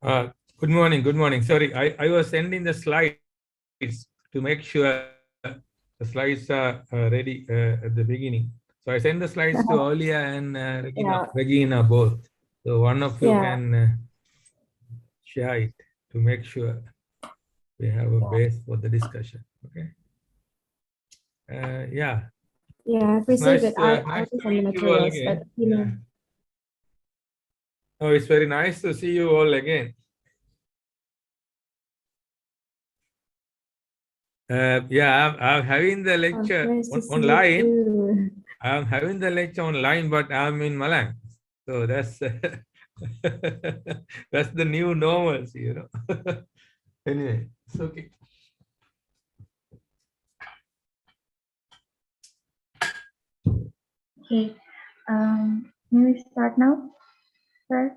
Uh, Good morning. Good morning. Sorry, I was sending the slides to make sure the slides are ready at the beginning. So I sent the slides to Aulia and Yeah, Regina both. So one of you yeah, can share it to make sure we have a base for the discussion. Okay. Yeah, yeah. I've it's received nice, it. I nice will to send the meet you all materials, but again. Yeah. Oh, it's very nice to see you all again. Yeah, I'm having the lecture nice to see you online. too. I'm having the lecture online, but I'm in Malang. So that's that's the new normalcy. Anyway, it's okay. Okay, may we start now, sir?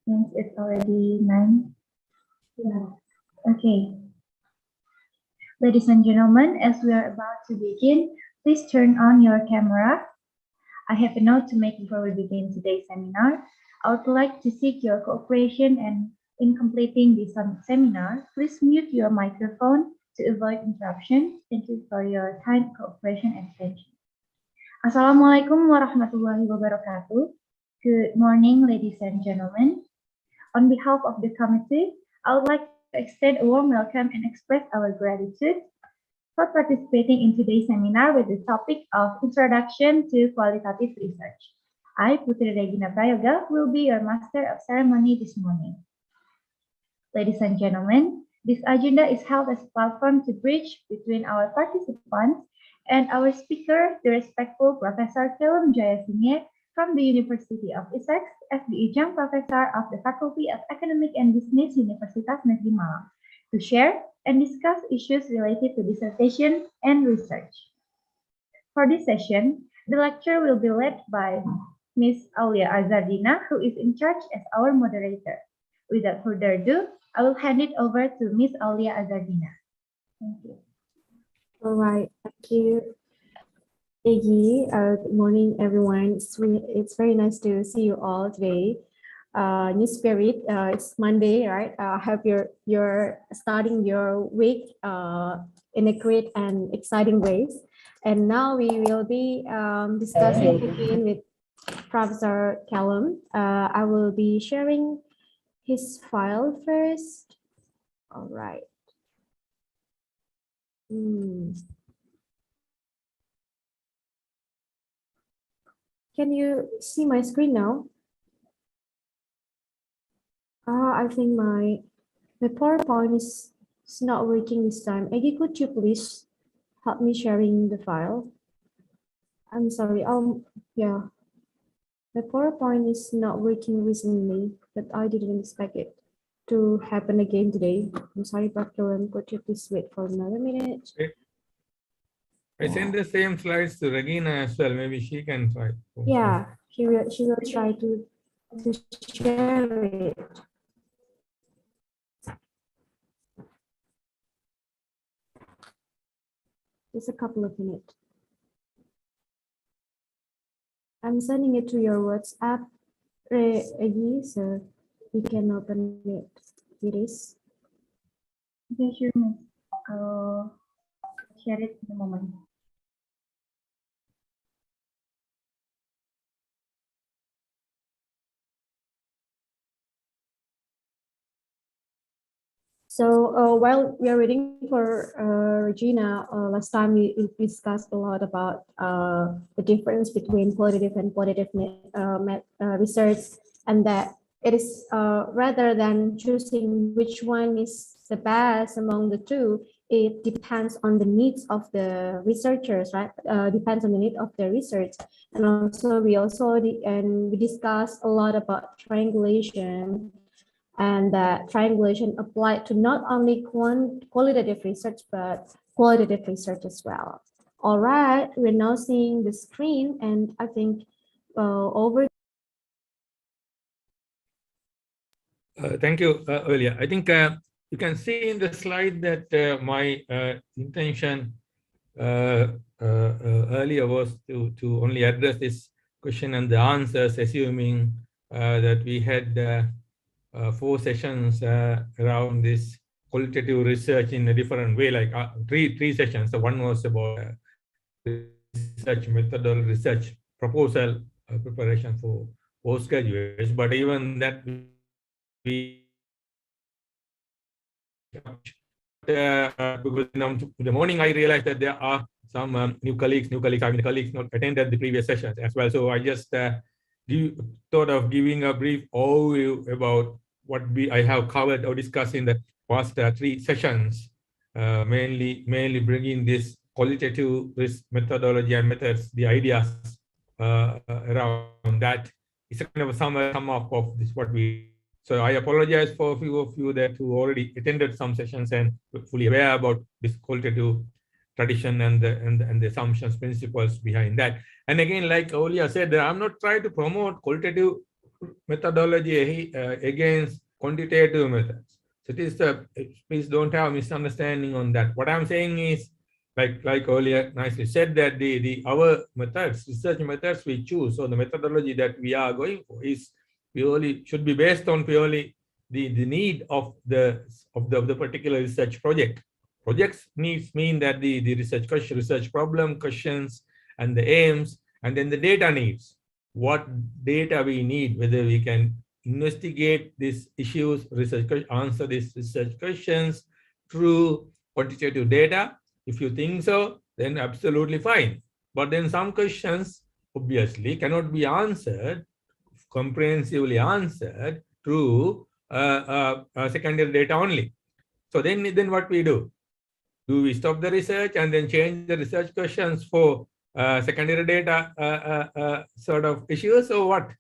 Since it's already 9. Yeah. Okay, ladies and gentlemen, as we are about to begin, please turn on your camera. I have a note to make before we begin today's seminar. I would like to seek your cooperation and in completing this seminar, please mute your microphone to avoid interruption. Thank you for your kind cooperation and attention. Assalamualaikum warahmatullahi wabarakatuh. Good morning, ladies and gentlemen. On behalf of the committee, I would like to extend a warm welcome and express our gratitude for participating in today's seminar with the topic of Introduction to Qualitative Research. I, Putri Regina Prayoga, will be your master of ceremony this morning. Ladies and gentlemen, this agenda is held as a platform to bridge between our participants and our speaker, the respectful Professor Kelum Jayasinghe from the University of Essex as the adjunct professor of the Faculty of Economic and Business Universitas Negeri Malang, to share and discuss issues related to dissertation and research. For this session, the lecture will be led by Ms. Aulia Azardina, who is in charge as our moderator. Without further ado, I will hand it over to Ms. Aulia Azardina. Thank you. All right, thank you, Iggy. Good morning, everyone. It's very nice to see you all today. New spirit. It's Monday, right? I hope you're starting your week in a great and exciting ways. And now we will be discussing again with Professor Callum. I will be sharing his file first. All right. Can you see my screen now? I think my PowerPoint is not working this time. Aggie, could you please help me sharing the file? I'm sorry. Yeah. The PowerPoint is not working recently, but I didn't expect it to happen again today. I'm sorry, Dr. Could you please wait for another minute? Okay. I sent the same slides to Regina as well. Maybe she can try. Yeah, she will try to share it. Just a couple of minutes. I'm sending it to your WhatsApp, so you can open it. It is. Okay, sure, Miss. I'll share it in a moment. So while we are waiting for Regina, last time we discussed a lot about the difference between qualitative and quantitative research, and that it is rather than choosing which one is the best among the two, it depends on the needs of the researchers, right? Depends on the need of the research, and also we discussed a lot about triangulation. And that triangulation applied to not only qualitative research, but qualitative research as well. All right, we're now seeing the screen, and I think over. Thank you, Aulia. I think you can see in the slide that my intention earlier was to only address this question and the answers, assuming that we had 4 sessions around this qualitative research in a different way, like three sessions. So one was about research methodology, research proposal preparation for postgraduates, but even that because in the morning I realized that there are some new colleagues, I mean, colleagues not attended the previous sessions as well. So I just thought of giving a brief overview about what I have covered or discussed in the past 3 sessions, mainly bringing this qualitative risk methodology and methods, the ideas around that. It's a kind of a sum up of this what we. So I apologize for a few of you that who already attended some sessions and fully aware about this qualitative tradition and the assumptions, principles behind that. And again, like earlier said, I'm not trying to promote qualitative methodology against quantitative methods. So it is please don't have misunderstanding on that. What I'm saying is, like earlier nicely said, that our methods, research methods we choose, so the methodology that we are going for is purely should be based on purely the need of the particular research project. Projects needs mean that the research question, research problem, questions, and the aims, and then the data needs. What data we need, whether we can investigate these issues, answer these research questions through quantitative data. If you think so, then absolutely fine. But then some questions obviously cannot be answered, comprehensively answered through secondary data only. So then what we do? Do we stop the research and then change the research questions for secondary data sort of issues, or what?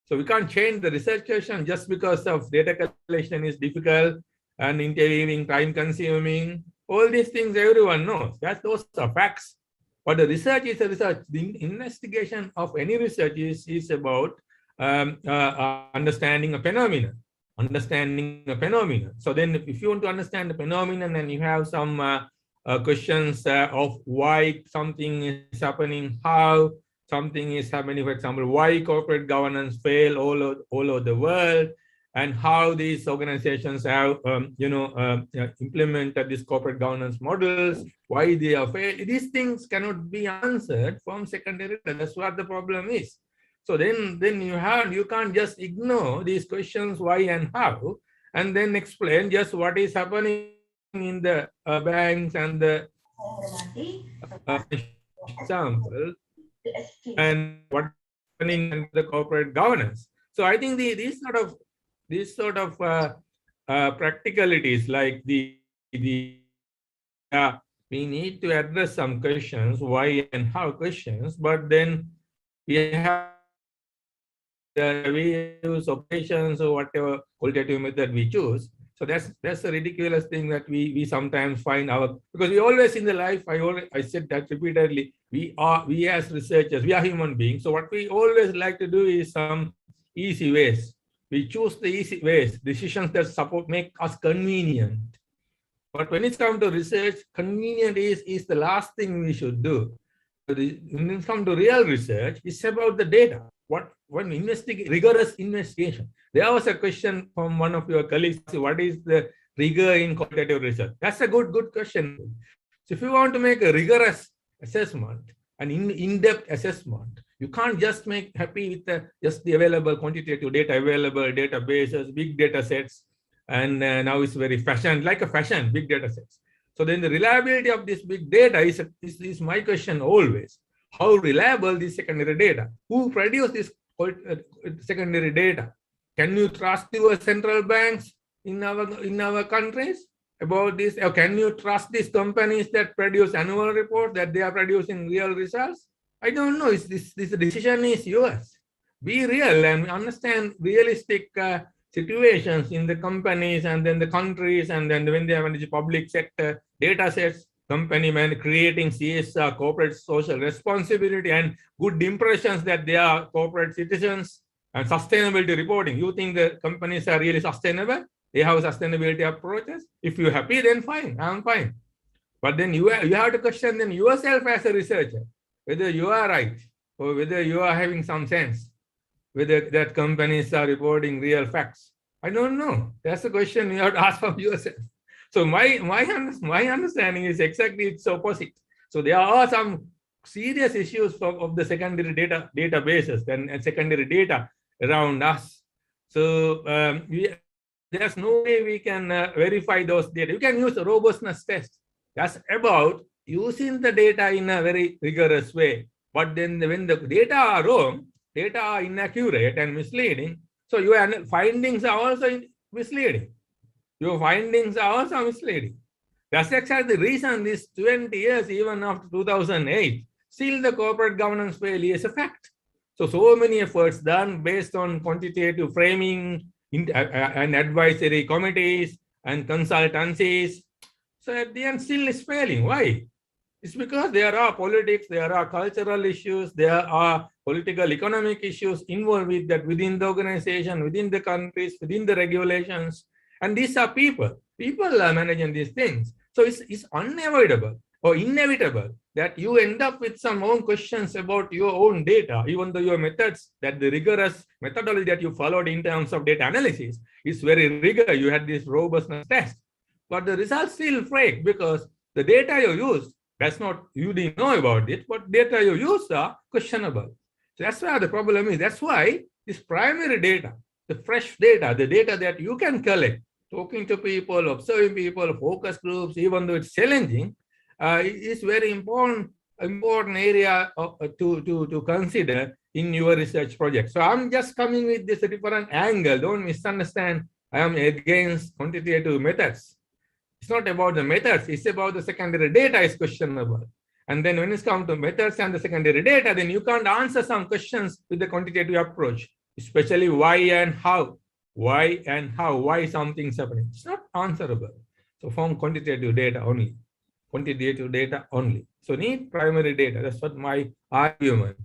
So we can't change the research question just because of data collection is difficult and interweaving, time consuming. All these things everyone knows. Those are facts. But the research is a research. The investigation of any research is about understanding a phenomenon. So then if you want to understand the phenomenon and you have some questions of why something is happening, how something is happening, for example, why corporate governance fail all over the world, and how these organizations have implemented these corporate governance models, why they are failed. These things cannot be answered from secondary data. That's what the problem is. So then you can't just ignore these questions why and how, and then explain just what is happening in the banks and the example, and what is happening in the corporate governance. So I think these sort of practicalities, like we need to address some questions, why and how questions, but then we have we use operations or whatever qualitative method we choose. So that's a ridiculous thing that we sometimes find because we always in the life, I said that repeatedly, we as researchers, we are human beings. So what we always like to do is some easy ways. We choose the easy ways, decisions that make us convenient. But when it's come to research, convenient is the last thing we should do. When it comes to real research, it's about the data. Rigorous investigation. There was a question from one of your colleagues: what is the rigor in qualitative research? That's a good question. So if you want to make a rigorous assessment, an in-depth assessment, you can't just make happy with just the available quantitative data, available databases, big data sets, and now it's very fashion, big data sets. So then the reliability of this big data is my question always. How reliable this secondary data? Who produce this secondary data? Can you trust your central banks in our countries about this? Or can you trust these companies that produce annual reports that they are producing real results? I don't know. This decision is yours. Be real and understand realistic situations in the companies and then the countries, and then when they have the public sector data sets, company man creating CSR, corporate social responsibility, and good impressions that they are corporate citizens, and sustainability reporting. You think the companies are really sustainable? They have sustainability approaches. If you're happy, then fine, I'm fine. But then you have to question then yourself as a researcher, whether you are right or whether you are having some sense, whether that companies are reporting real facts. I don't know. That's the question you have to ask from yourself. So my understanding is exactly its opposite. So there are some serious issues of the secondary databases and secondary data around us. So there's no way we can verify those data. You can use a robustness test. That's about using the data in a very rigorous way. But then when the data are wrong, data are inaccurate and misleading, so your findings are also misleading. Your findings are also misleading. That's exactly the reason this 20 years, even after 2008, still the corporate governance failure is a fact. So many efforts done based on quantitative framing and advisory committees and consultancies. So at the end, still is failing. Why? It's because there are politics, there are cultural issues, there are political economic issues involved with that within the organization, within the countries, within the regulations. And these are people. People are managing these things. So it's unavoidable or inevitable that you end up with some own questions about your own data, even though your methods, that the rigorous methodology that you followed in terms of data analysis is very rigorous. You had this robustness test. But the results still fake because the data you used, that's not, you didn't know about it, but data you used are questionable. So that's where the problem is. That's why this primary data, the fresh data, the data that you can collect, talking to people, observing people, focus groups, even though it's challenging, is very important area to consider in your research project. So I'm just coming with this different angle. Don't misunderstand. I am against quantitative methods. It's not about the methods, it's about the secondary data is questionable. And then when it comes to methods and the secondary data, then you can't answer some questions with the quantitative approach, especially why and how. Why and how, why something's happening. It's not answerable. So from quantitative data only. Quantitative data only. So need primary data. That's what my argument.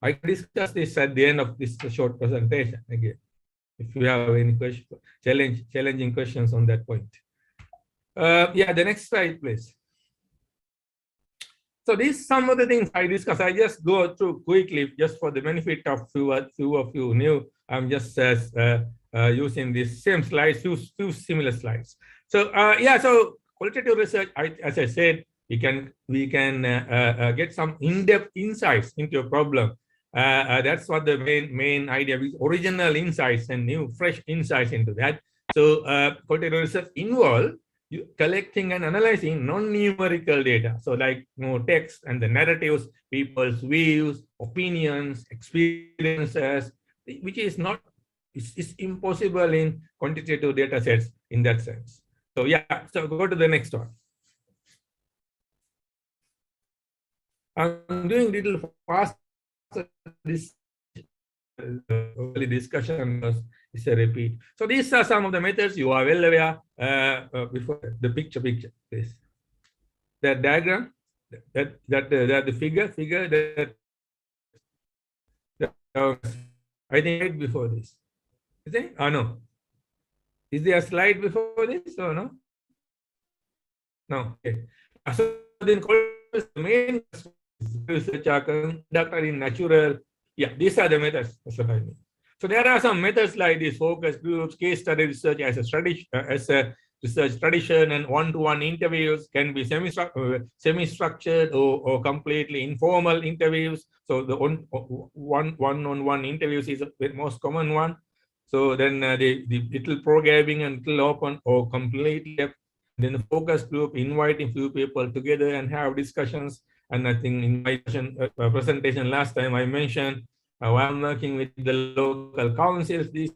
I can discuss this at the end of this short presentation again. If you have any question, challenging questions on that point. Yeah, the next slide, please. So these some of the things I discussed. I just go through quickly, just for the benefit of few of you new. I'm just using these same slides, few similar slides. So yeah, so qualitative research, as I said, we can get some in-depth insights into a problem. That's what the main idea is, original insights and new, fresh insights into that. So qualitative research involves collecting and analyzing non-numerical data. So like text and the narratives, people's views, opinions, experiences, which is not, it's impossible in quantitative data sets in that sense. So yeah, so go to the next one. I'm doing little fast this discussion was is a repeat. So these are some of the methods you are well aware. Before the picture, please. That diagram, that the figure that I think right before this. Is it? Oh no. Is there a slide before this or no? No. Okay. So then the main research are conducted in natural. Yeah, these are the methods. That's what I mean. So there are some methods like this: focus groups, case study research as a research tradition, and one-to-one interviews can be semi-structured or completely informal interviews. So the one-on-one interviews is the most common one. So then the little programming and little open or completely. Then the focus group, inviting few people together and have discussions. And I think in my presentation last time I mentioned, I'm working with the local councils these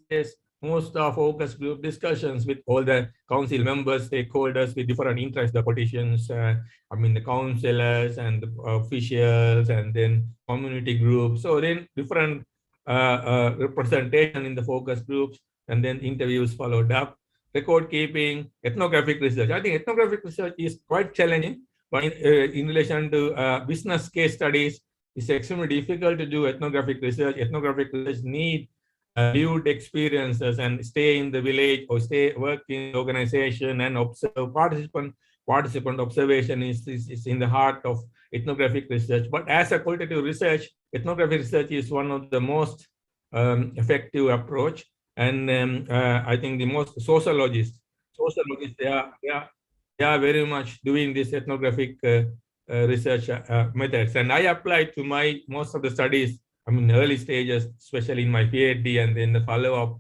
days. Most of focus group discussions with all the council members, stakeholders with different interests, the politicians, the councillors and the officials, and then community groups. So then different representation in the focus groups, and then interviews followed up. Record keeping, ethnographic research. I think ethnographic research is quite challenging, but in relation to business case studies, it's extremely difficult to do ethnographic research. Ethnographic research need lived experiences and stay in the village or work in the organization and observe. Participant observation is in the heart of ethnographic research. But as a qualitative research, ethnographic research is one of the most effective approach. And I think the most sociologists, they are very much doing this ethnographic research methods. And I applied to my most of the studies, I mean, early stages, especially in my PhD, and then the follow-up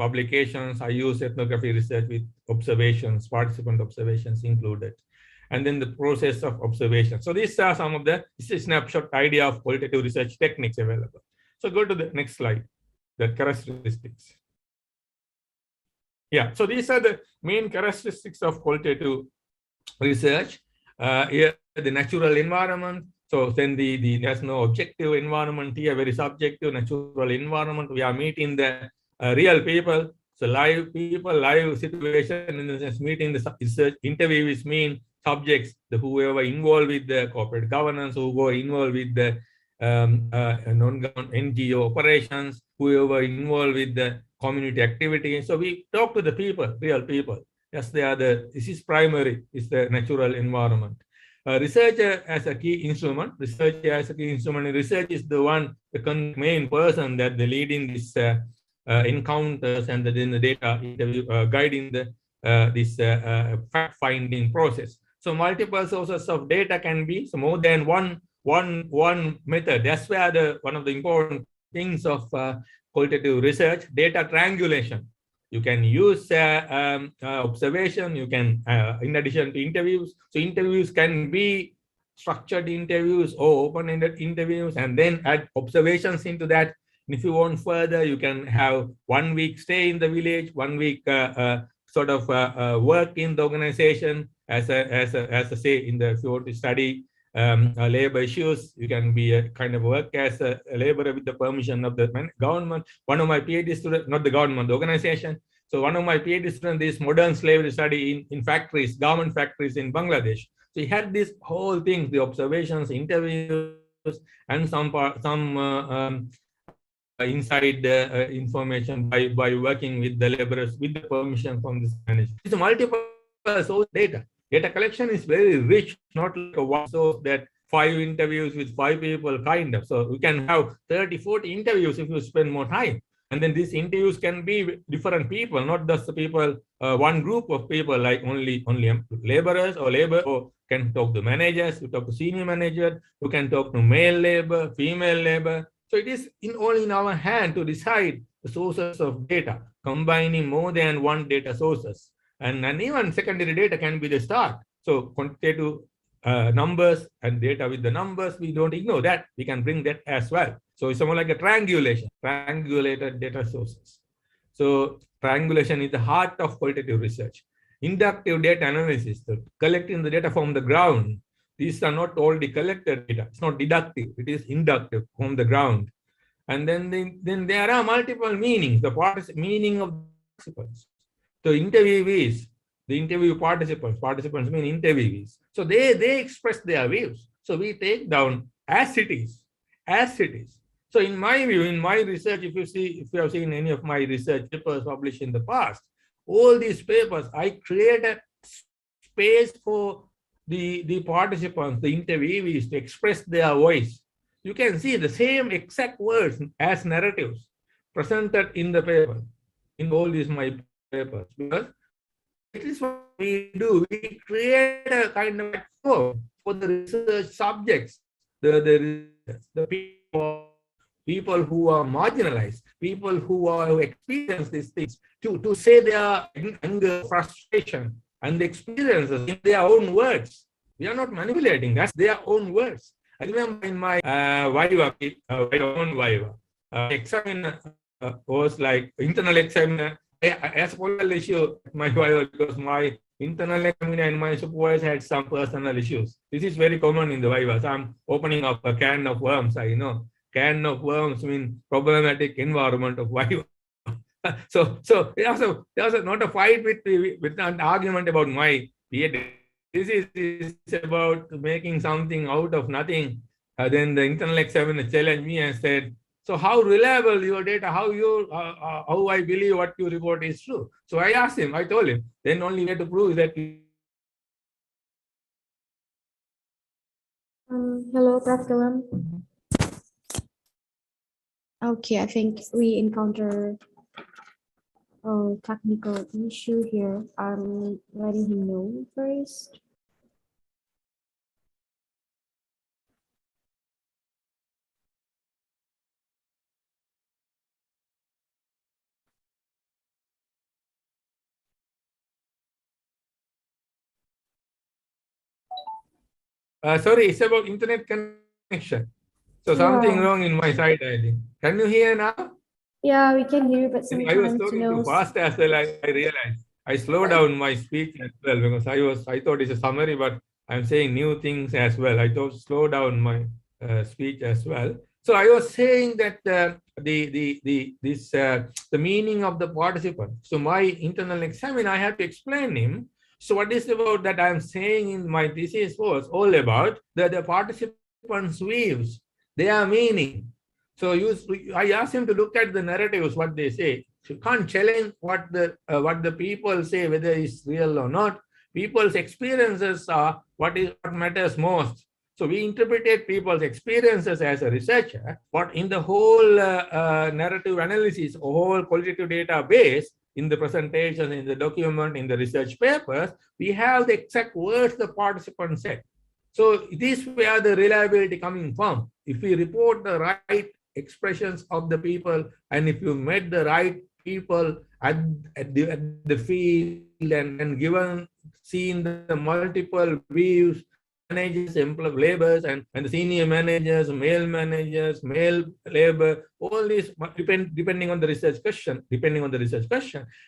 publications. I use ethnography research with observations, participant observations included, and then the process of observation. So these are some of the, this is a snapshot idea of qualitative research techniques available. So go to the next slide, the characteristics. Yeah, so these are the main characteristics of qualitative research. Here, the natural environment. So then there's no objective environment here, very subjective natural environment. We are meeting the real people. So live people, live situation, in the sense meeting the research interviewees mean subjects, the whoever involved with the corporate governance, who were involved with the non-government NGO operations, whoever involved with the community activity. So we talk to the people, real people. Yes, they are the, this is primary, is the natural environment. Research as a key instrument. Research as a key instrument. Research is the one, the main person that the leading this encounters and then the data interview, guiding the this fact-finding process. So multiple sources of data can be, so more than one method. That's where the one of the important things of qualitative research, data triangulation. You can use observation, you can, in addition to interviews. So interviews can be structured interviews or open-ended interviews, and then add observations into that. And if you want further, you can have 1 week stay in the village, 1 week sort of work in the organization as a say in the, if you want to study labor issues, you can be a kind of work as a laborer with the permission of the government. One of my PhD students, not the government, the organization. So one of my PhD students is modern slavery study in factories, garment factories in Bangladesh. So he had this whole thing, the observations, interviews, and some inside information by working with the laborers with the permission from this manager. It's a multiple source data. Data collection is very rich, not like a one source that 5 interviews with 5 people kind of. So you can have 30, 40 interviews if you spend more time. And then these interviews can be different people, not just the people, one group of people, like only laborers or labor, or can talk to managers, you talk to senior manager, you can talk to male labor, female labor. So it is all in our hand to decide the sources of data, combining more than one data sources. And even secondary data can be the start. So quantitative numbers and data with the numbers, we don't ignore that. We can bring that as well. So it's more like a triangulation, triangulated data sources. So triangulation is the heart of qualitative research. Inductive data analysis, collecting the data from the ground. These are not already collected data. It's not deductive. It is inductive from the ground. And then there are multiple meanings. The meaning of the participants. So interviewees, the interview participants mean interviewees. So they express their views. So we take down as it is. So in my view, in my research, if you have seen any of my research papers published in the past, all these papers, I created space for the participants, the interviewees, to express their voice. You can see the same exact words as narratives presented in the paper, in all these my papers, because it is what we do. We create a kind of platform for the research subjects, the people who are marginalized, people who experience these things, to say their anger, frustration, and the experiences in their own words. We are not manipulating, that's their own words. I remember in my Viva, examiner was like internal examiner. As political issue, my Viva, because my internal examiner and my supervisor had some personal issues. This is very common in the Viva. So I'm opening up a can of worms, I know. Can of worms mean problematic environment of Viva. So there was not a fight with an argument about my PhD. This is about making something out of nothing. Then the internal examiner challenged me and said, so how reliable your data, how I believe what you report is true. So I asked him, I told him, then only way to prove is that. Hello, Prof. Kalam. Okay, I think we encounter technical issue here. I'm letting him know first. Sorry, it's about internet connection. So something Yeah. wrong in my side, I think. Can you hear now? Yeah, we can hear, but I was sometimes, talking too fast as well. I realized I slowed down my speech as well because I thought it's a summary, but I'm saying new things as well. I thought slow down my speech as well. So I was saying that the meaning of the participant. So my internal examiner, I had to explain him. So what is about that I'm saying in my thesis was all about the participants' views, their meaning. So I asked him to look at the narratives, what they say. So you can't challenge what the people say, whether it's real or not. People's experiences are what matters most. So we interpreted people's experiences as a researcher, but in the whole narrative analysis, whole qualitative database, in the presentation, in the document, in the research papers, we have the exact words the participant said. So it is where the reliability coming from. If we report the right expressions of the people, and if you met the right people at the field and given seen the multiple views, managers, laborers, and the senior managers, male labor, all these depending on the research question,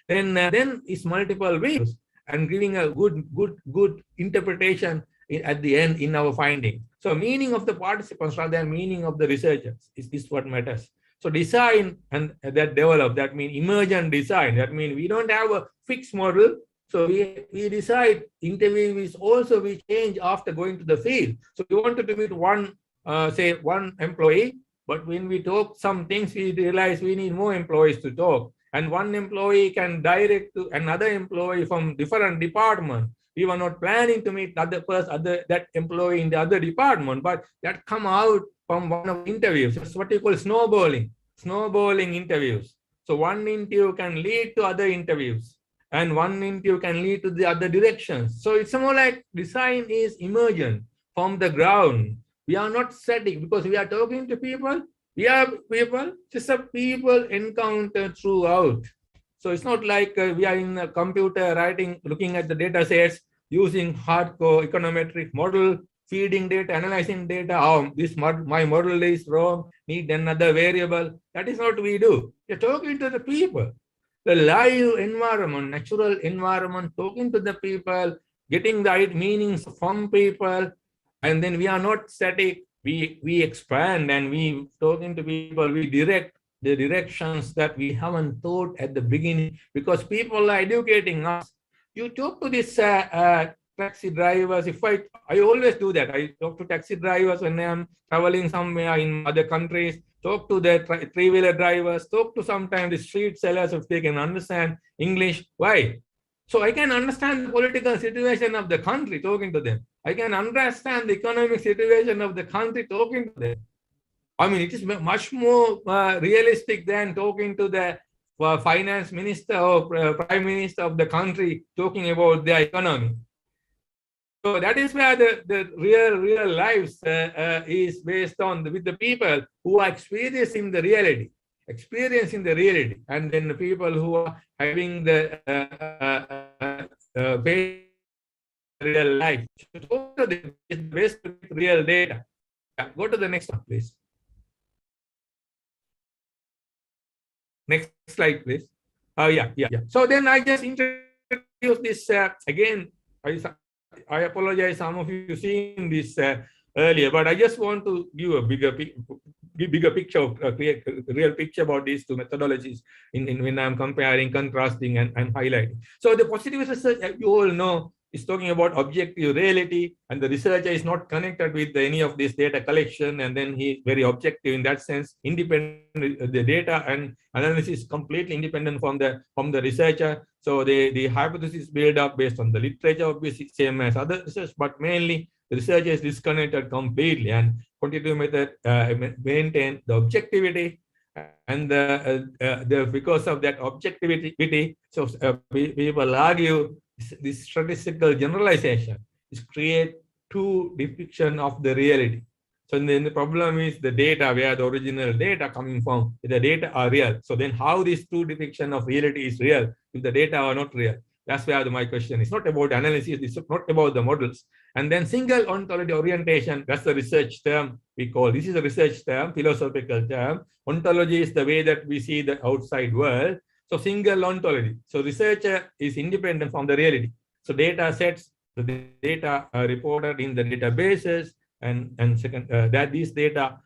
then it's multiple views and giving a good interpretation at the end in our finding. So meaning of the participants rather than meaning of the researchers is what matters. So design and that develop, that means emergent design. That means we don't have a fixed model. So we decide interviewees also we change after going to the field. So we wanted to meet one employee, but when we talk some things, we realize we need more employees to talk. And one employee can direct to another employee from different department. We were not planning to meet that employee in the other department, but that come out from one of the interviews. That's what you call snowballing interviews. So one interview can lead to other interviews, and one interview can lead to the other directions. So it's more like design is emergent from the ground. We are not static because we are talking to people. We are people, just a people encounter throughout. So it's not like we are in a computer writing, looking at the data sets, using hardcore econometric model, feeding data, analyzing data. Oh, my model is wrong, need another variable. That is not what we do. We're talking to the people. The live environment, natural environment, talking to the people, getting the right meanings from people, and then we are not static. We expand and we talking to people. We direct the directions that we haven't thought at the beginning because people are educating us. You talk to these taxi drivers. I always do that. I talk to taxi drivers when I'm traveling somewhere in other countries. Talk to the three-wheeler drivers. Talk to sometimes the street sellers if they can understand English. Why? So I can understand the political situation of the country talking to them. I can understand the economic situation of the country talking to them. I mean, it is much more realistic than talking to the finance minister or prime minister of the country talking about their economy. So that is where the real lives is based on with the people who are experiencing the reality, and then the people who are having the real life. So talk to them is based on real data. Yeah, go to the next one, please. Next slide, please. Yeah. So then I just introduce this again. I apologize, some of you seen this earlier, but I just want to give a bigger picture, create a real picture about these two methodologies in when I'm comparing, contrasting, and highlighting. So the positive research, you all know, is talking about objective reality, and the researcher is not connected with any of this data collection, and then he's very objective in that sense, independent. The data and analysis is completely independent from the researcher. So the hypothesis build up based on the literature, obviously same as other research, but mainly the researcher is disconnected completely, and quantitative method maintain the objectivity, And because of that objectivity, so people argue this statistical generalization is create two depiction of the reality. So then the problem is the data, where the original data coming from, the data are real. So then how this two depiction of reality is real if the data are not real? That's where my question is. Not about analysis, it's not about the models. And then single ontology orientation, that's the research term we call. This is a research term, philosophical term. Ontology is the way that we see the outside world. So single ontology. So researcher is independent from the reality. So data sets, the data are reported in the databases, and second, that these data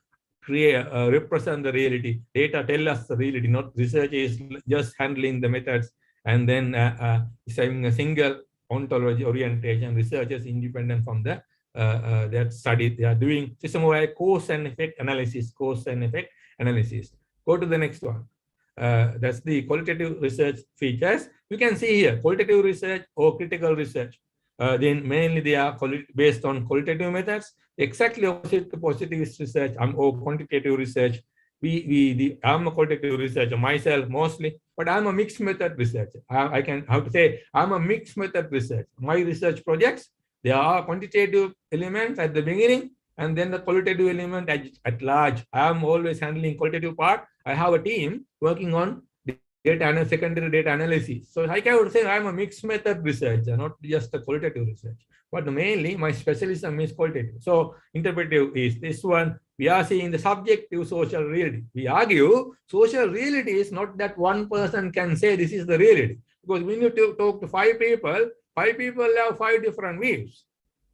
create represent the reality. Data tell us the reality, not research is just handling the methods and then is having a single ontology orientation. Research is independent from the that study they are doing. System-wide cause and effect analysis. Cause and effect analysis. Go to the next one. That's the qualitative research features. You can see here qualitative research or critical research. Then mainly they are based on qualitative methods. Exactly opposite to positivist research or quantitative research. I'm a qualitative researcher myself mostly, but I'm a mixed method researcher. I can have to say I'm a mixed method researcher. My research projects, there are quantitative elements at the beginning and then the qualitative element at large. I'm always handling qualitative part. I have a team working on secondary data analysis. So I would say I'm a mixed method researcher, not just a qualitative research. But mainly my specialism is qualitative. So interpretive is this one. We are seeing the subjective social reality. We argue social reality is not that one person can say this is the reality. Because when you talk to five people have five different views,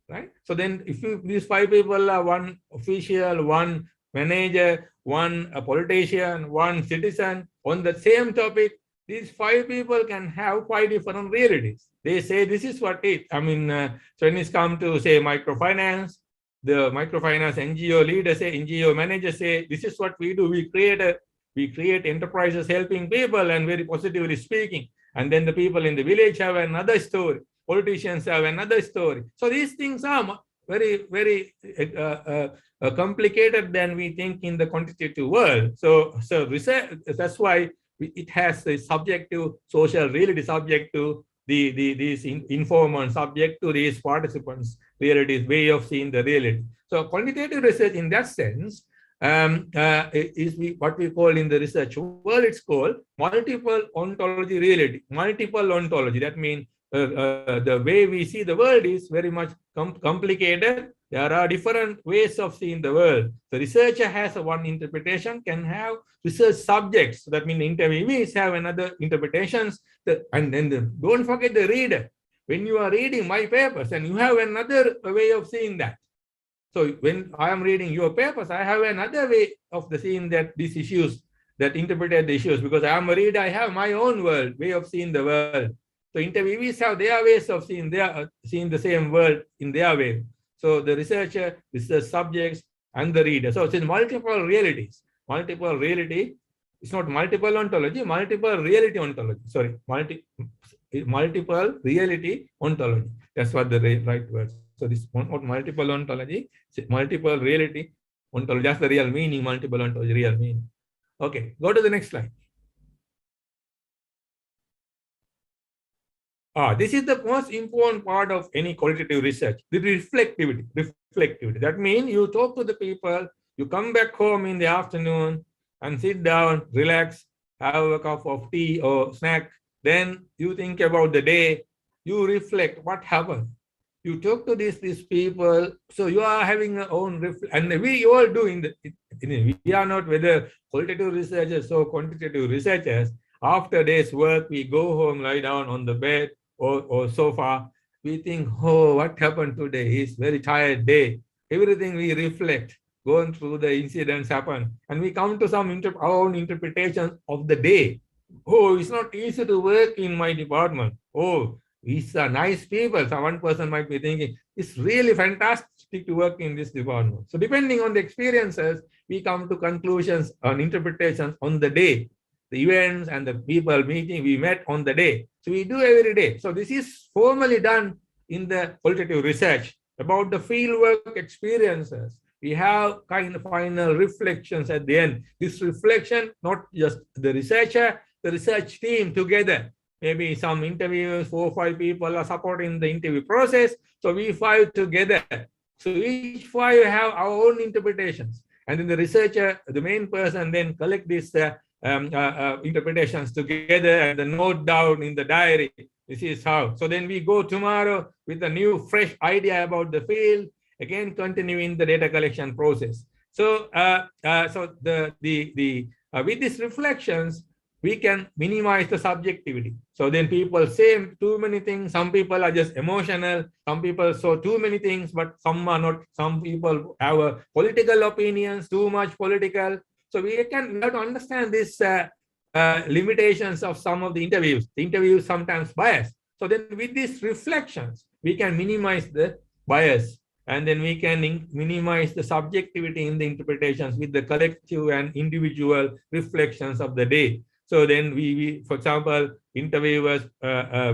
right? So then if these five people are one official, one manager, one a politician, one citizen on the same topic, these five people can have five different realities. They say this is what it. I mean, so when it's come to say microfinance, the microfinance NGO leaders say, NGO managers say, this is what we do. We create enterprises helping people and very positively speaking. And then the people in the village have another story. Politicians have another story. So these things are very, very complicated than we think in the quantitative world. So research, that's why it has a subjective social reality, subject to these informant, subject to these participants' realities, way of seeing the reality. So quantitative research in that sense is what we call in the research world, it's called multiple ontology reality. Multiple ontology, that means the way we see the world is very much complicated. There are different ways of seeing the world. The researcher has one interpretation, can have research subjects. So that means interviewees have another interpretations. And then don't forget the reader. When you are reading my papers and you have another way of seeing that. So when I am reading your papers, I have another way of seeing that these issues, that interpreted the issues, because I am a reader, I have my own world, way of seeing the world. So interviewees have their ways of seeing the same world in their way. So the researcher, research subjects, and the reader. So it's multiple realities. Multiple reality. It's not multiple ontology, multiple reality ontology. Sorry, multiple reality ontology. That's what the right word. So this multiple ontology, multiple reality ontology. That's the real meaning. Multiple ontology, real meaning. Okay, go to the next slide. This is the most important part of any qualitative research, the reflectivity. That means you talk to the people, you come back home in the afternoon and sit down, relax, have a cup of tea or snack. Then you think about the day, you reflect what happened. You talk to these people, so you are having your own and we all do we are not whether qualitative researchers or quantitative researchers. After day's work, we go home, lie down on the bed or sofa. We think, oh, what happened today? It's very tired day. Everything we reflect, going through the incidents happen, and we come to some our own interpretation of the day. Oh, it's not easy to work in my department. Oh, these are nice people. So one person might be thinking, it's really fantastic to work in this department. So depending on the experiences, we come to conclusions and interpretations on the day, the events and the people meeting we met on the day. So we do every day. So this is formally done in the qualitative research about the fieldwork experiences. we have kind of final reflections at the end. This reflection, not just the researcher, the research team together. Maybe some interviewers, 4 or 5 people are supporting the interview process. So we 5 together. So each 5 have our own interpretations. And then the researcher, the main person, then collect these interpretations together and then note down in the diary. This is how. So then we go tomorrow with a new, fresh idea about the field, again continuing the data collection process. So, with these reflections, we can minimize the subjectivity. So then people say too many things. Some people are just emotional. Some people saw too many things, but some are not. Some people have political opinions, too much political. So we have to understand these limitations of some of the interviews. The interviews sometimes bias. So then with these reflections, we can minimize the bias. And then we can minimize the subjectivity in the interpretations with the collective and individual reflections of the day. So then we for example, interviewers'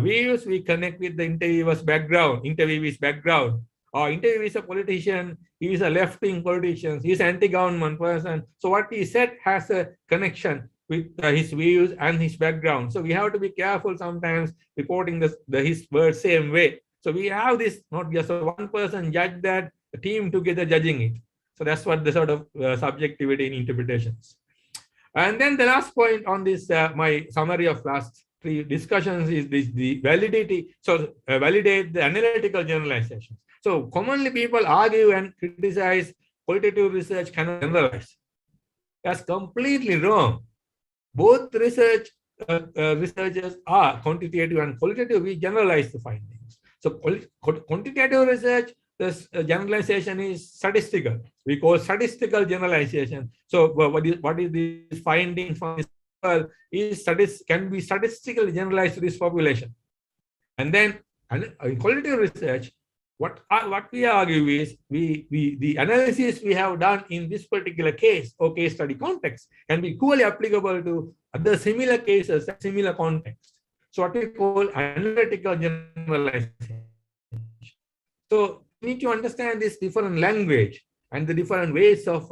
views, we connect with the interviewer's background, interviewee's background. Or interviewer is a politician, he is a left-wing politician, he is an anti-government person. So what he said has a connection with his views and his background. So we have to be careful sometimes reporting his words same way. So we have this, not just one person judge that, a team together judging it. So that's what the sort of subjectivity in interpretations. And then the last point on this, my summary of last 3 discussions is the validity. So validate the analytical generalizations. So commonly people argue and criticize qualitative research cannot generalize. That's completely wrong. Both researchers are quantitative and qualitative. We generalize the findings. So quantitative research, this generalization is statistical. We call statistical generalization. So what is these findings from this can be statistically generalized to this population. And then in qualitative research, what we argue is the analysis we have done in this particular case or case study context can be equally applicable to other similar cases, similar context. So what we call analytical generalization. So we need to understand this different language and the different ways of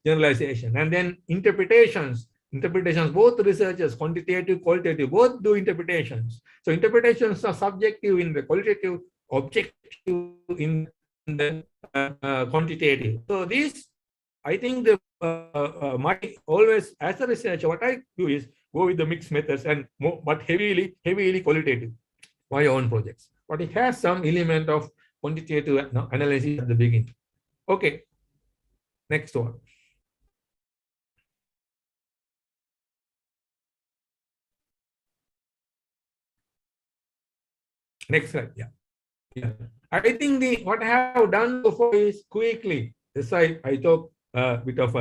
generalization. And then interpretations, both researchers, quantitative, qualitative, both do interpretations. So interpretations are subjective in the qualitative, objective in the quantitative. So this, I think my always as a researcher, what I do is go with the mixed methods and more, but heavily qualitative, my own projects. But it has some element of quantitative analysis at the beginning. Okay, next one. Next slide. Yeah. I think what I have done so far is quickly. This I talk a bit of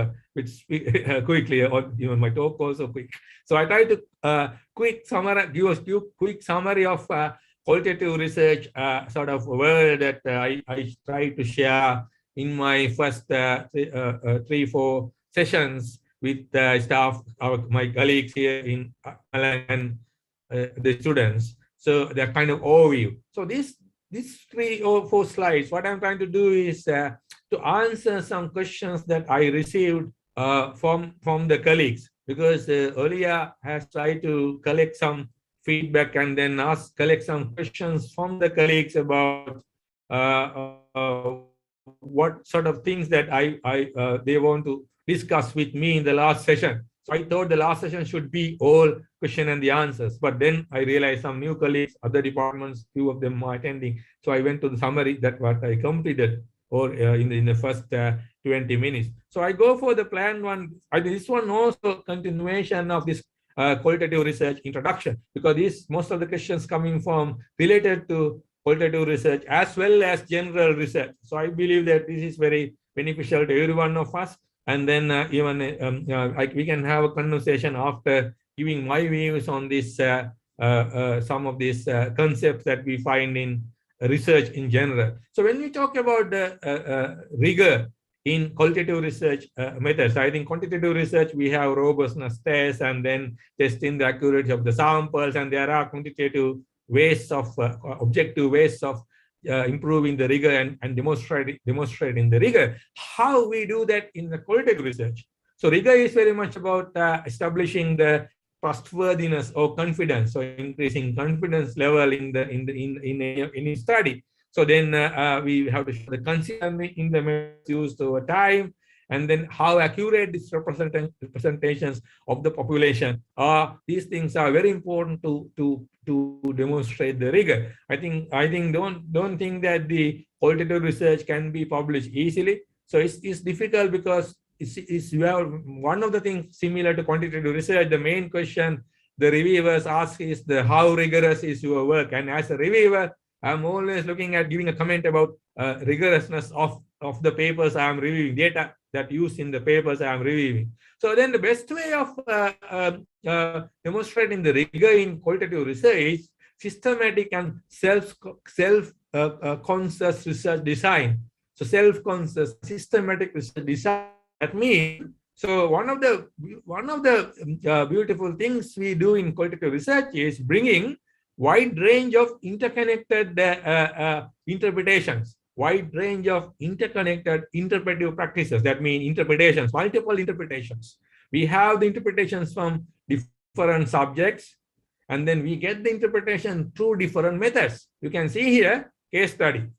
quickly, or even my talk also quick. So I try to give a quick summary of qualitative research sort of world that I try to share in my first 3-4 sessions with staff, my colleagues here in Malang and the students. So they're kind of overview. So these 3 or 4 slides, what I'm trying to do is to answer some questions that I received from the colleagues, because earlier has tried to collect some feedback and then collect some questions from the colleagues about what sort of things that they want to discuss with me in the last session. So I thought the last session should be all question and the answers, but then I realized some new colleagues, other departments, few of them are attending. So I went to the summary that what I completed or in the first 20 minutes. So I go for the planned one. This one also continuation of this qualitative research introduction, because most of the questions coming from related to qualitative research as well as general research. So I believe that this is very beneficial to every one of us. And then we can have a conversation after giving my views on this, some of these concepts that we find in research in general. So when we talk about the rigor in qualitative research methods, I think quantitative research, we have robustness tests and then testing the accuracy of the samples. And there are quantitative ways of, objective ways of improving the rigor and demonstrating the rigor. How we do that in the qualitative research? So rigor is very much about establishing the trustworthiness or confidence, so increasing confidence level in any study. So then we have to show the consistency in the methods used over time, and then how accurate these representations of the population are. These things are very important to demonstrate the rigor. I think don't think that the qualitative research can be published easily. So it's difficult because it's one of the things similar to quantitative research. The main question the reviewers ask is how rigorous is your work, and as a reviewer, I'm always looking at giving a comment about rigorousness of the papers I'm reviewing, data that used in the papers I'm reviewing. So then the best way of demonstrating the rigor in qualitative research is systematic and self-conscious research design. So self-conscious, systematic research design. That means, so one of the beautiful things we do in qualitative research is bringing wide range of interconnected interpretations, wide range of interconnected interpretive practices. That means interpretations, multiple interpretations. We have the interpretations from different subjects, and then we get the interpretation through different methods. You can see here, case study,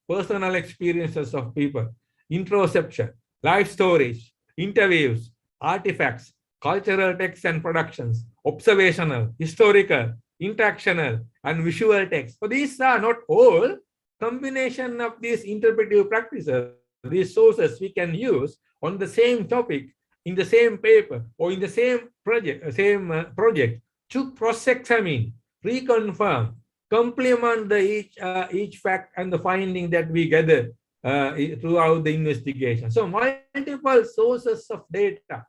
personal experiences of people, introspection, life stories, interviews, artifacts, cultural texts and productions, observational, historical, interactional, and visual text. So these are not all combination of these interpretive practices, these sources we can use on the same topic, in the same paper, or in the same project to cross-examine, reconfirm, complement each fact and the finding that we gather throughout the investigation. So multiple sources of data,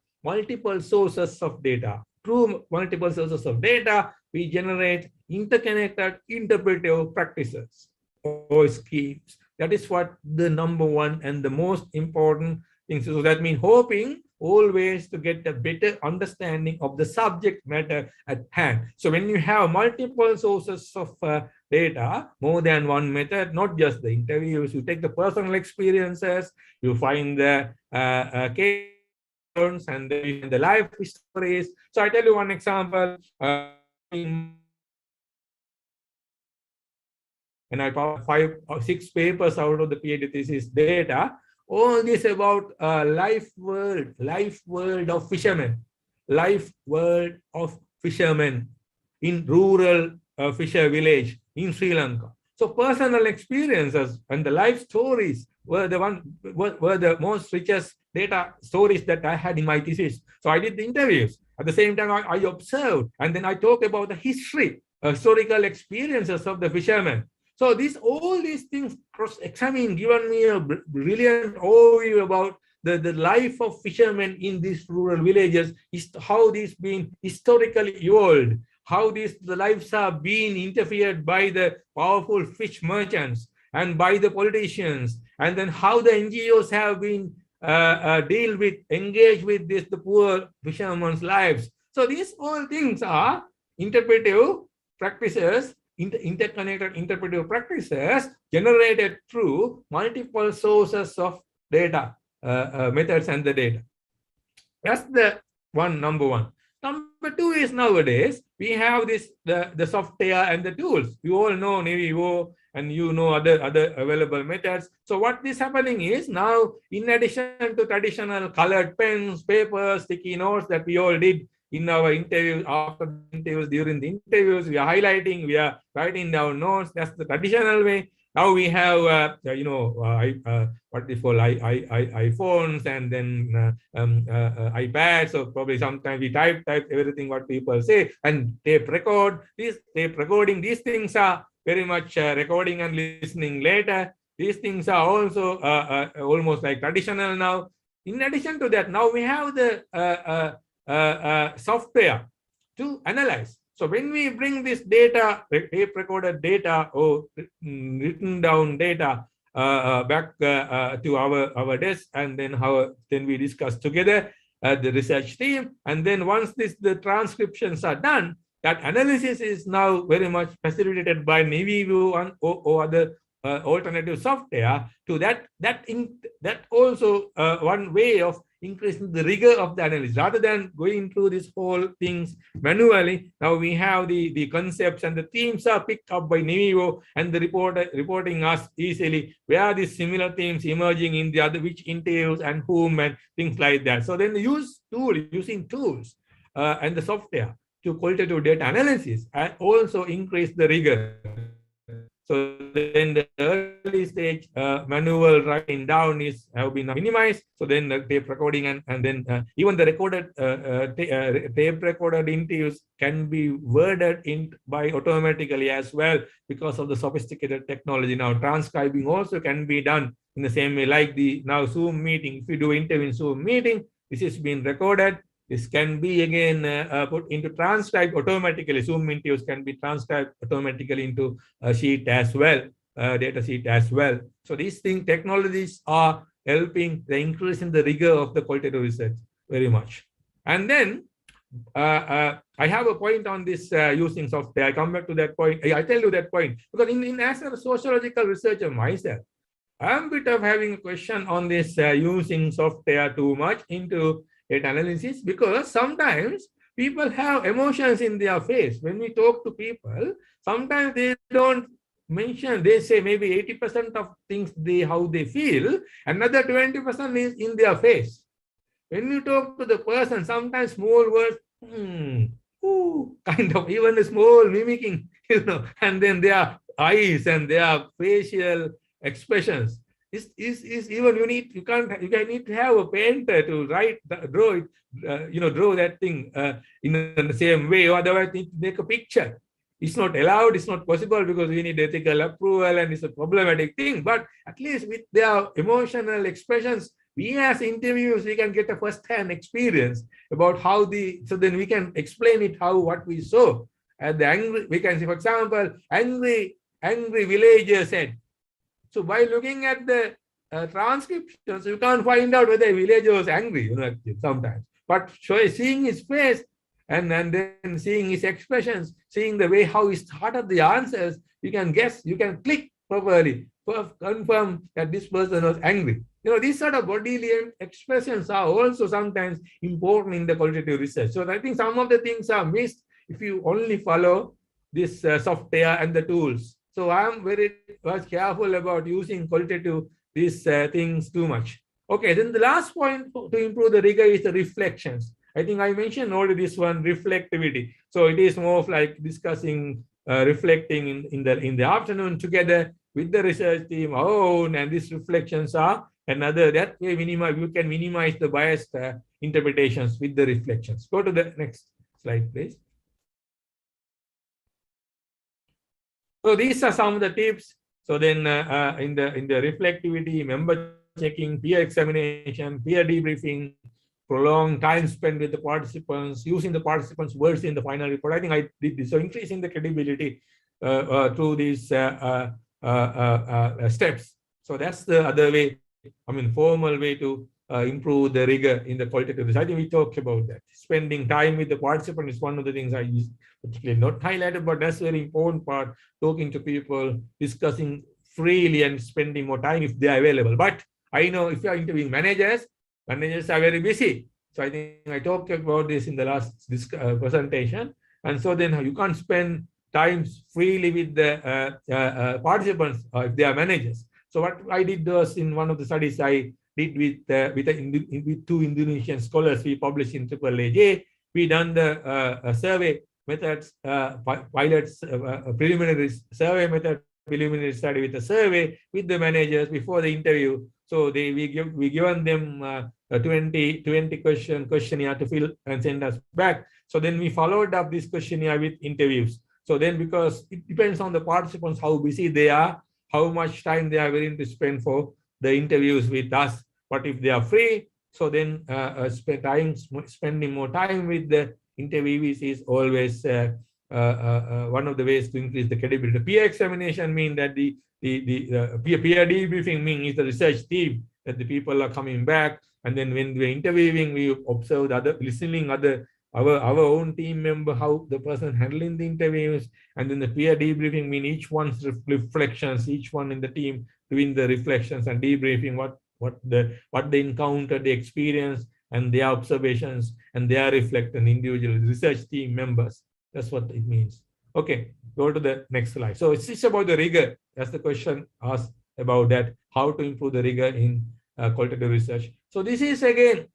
through multiple sources of data, we generate interconnected interpretive practices or schemes. That is what the number one and the most important thing. So that means hoping always to get a better understanding of the subject matter at hand. So when you have multiple sources of data, more than one method, not just the interviews, you take the personal experiences, you find the case and then the life stories. So I tell you one example. And I published 5 or 6 papers out of the PhD thesis data. All this about life world of fishermen, in rural fisher village in Sri Lanka. So personal experiences and the life stories were the most richest data stories that I had in my thesis. So I did the interviews. At the same time, I observed, and then I talk about the historical experiences of the fishermen. So all these things cross-examine, given me a brilliant overview about the life of fishermen in these rural villages, how this been historically evolved, how the lives are being interfered by the powerful fish merchants and by the politicians, and then how the NGOs have been engaged with the poor fishermen's lives. So these all things are interpretive practices, interconnected interpretive practices generated through multiple sources of data, methods and the data. That's the number one. Number two is nowadays we have the software and the tools. You all know NaviVo and you know other available methods. So what is happening is now, in addition to traditional colored pens, papers, sticky notes that we all did in our interviews, after the interviews, during the interviews, we are highlighting, we are writing down notes. That's the traditional way. Now we have, what is called iPhones and then iPads. So probably sometimes we type everything what people say and tape record. These things are very much recording and listening later. These things are also almost like traditional now. In addition to that, now we have the software to analyze. So when we bring this data, tape recorded data or written down data back to our desk, and then we discuss together the research team, and then once the transcriptions are done, that analysis is now very much facilitated by NaviVo or other alternative software to that also one way of increasing the rigor of the analysis rather than going through this whole things manually. Now we have the concepts and the themes are picked up by Nemivo and the reporting us easily where these similar themes emerging in the other which interviews and whom and things like that. So then using tools and the software to qualitative data analysis and also increase the rigor. So then the early stage manual writing down have been minimized. So then the tape recording and then even the recorded tape recorded interviews can be worded in by automatically as well because of the sophisticated technology. Now transcribing also can be done in the same way like the now Zoom meeting. If you do interview in Zoom meeting, this is being recorded. This can be again put into transcribed automatically. Zoom interviews can be transcribed automatically into a sheet as well, data sheet as well. So these technologies are helping the increase in the rigor of the qualitative research very much. And then I have a point on this using software. I come back to that point. I tell you that point because as a sociological researcher myself, I'm a bit of having a question on this using software too much into data analysis because sometimes people have emotions in their face. When we talk to people, sometimes they don't mention, they say maybe 80% of things how they feel, another 20% is in their face. When you talk to the person, sometimes small words, kind of even a small mimicking, and then their eyes and their facial expressions. Is even you need to have a painter to draw that thing in the same way, otherwise you need to make a picture. It's not allowed, it's not possible because we need ethical approval and it's a problematic thing. But at least with their emotional expressions, we as interviewers, we can get a first-hand experience about so then we can explain it what we saw. And the angry, we can say, for example, angry villager said. So by looking at the transcriptions, you can't find out whether a villager was angry, sometimes. But seeing his face and then seeing his expressions, seeing the way how he started the answers, you can guess, you can click properly, confirm that this person was angry. These sort of bodily expressions are also sometimes important in the qualitative research. So I think some of the things are missed if you only follow this software and the tools. So I'm very much careful about using qualitative these things too much. Okay, then the last point to improve the rigor is the reflections. I think I mentioned already this one, reflectivity. So it is more of like discussing, reflecting in the afternoon together with the research team. And these reflections are another, that way you can minimize the biased interpretations with the reflections. Go to the next slide, please. So these are some of the tips. So then in the reflectivity, member checking, peer examination, peer debriefing, prolonged time spent with the participants, using the participants' words in the final report. I think I did this. So increasing the credibility through these steps. So that's the other way, formal way to improve the rigor in the qualitative research. I think we talked about that. Spending time with the participant is one of the things I use, particularly not highlighted, but that's a very important part. Talking to people, discussing freely and spending more time if they are available. But I know if you are interviewing managers are very busy. So I think I talked about this in the last presentation. And so then you can't spend time freely with the participants if they are managers. So what I did was in one of the studies I did with two Indonesian scholars we published in AAAJ. We done the survey methods, pilots, preliminary survey method, preliminary study with a survey with the managers before the interview. So we given them a 20 questionnaire to fill and send us back. So then we followed up this questionnaire with interviews. So then because it depends on the participants how busy they are, how much time they are willing to spend for the interviews with us. But if they are free, so then spending more time with the interviewees is always one of the ways to increase the credibility. The peer examination means that the peer debriefing means the research team that the people are coming back, and then when we're interviewing, we observe the listening other our own team member, how the person handling the interviews, and then the peer debriefing mean each one's reflections, each one in the team doing the reflections and debriefing what they encountered, the experience, and their observations, and their reflect and individual research team members. That's what it means. Okay, go to the next slide. So it's about the rigor. That's the question asked about that, how to improve the rigor in qualitative research. So this is again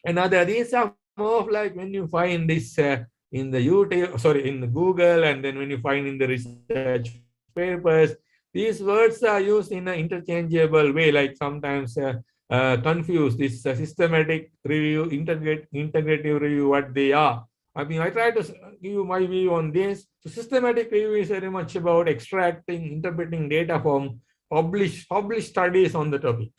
another, these are more of like when you find this in the YouTube, sorry, in the Google, and then when you find in the research papers, these words are used in an interchangeable way, like sometimes confuse this systematic review, integrative review, what they are. I mean, I try to give you my view on this. So systematic review is very much about extracting, interpreting data from published studies on the topic,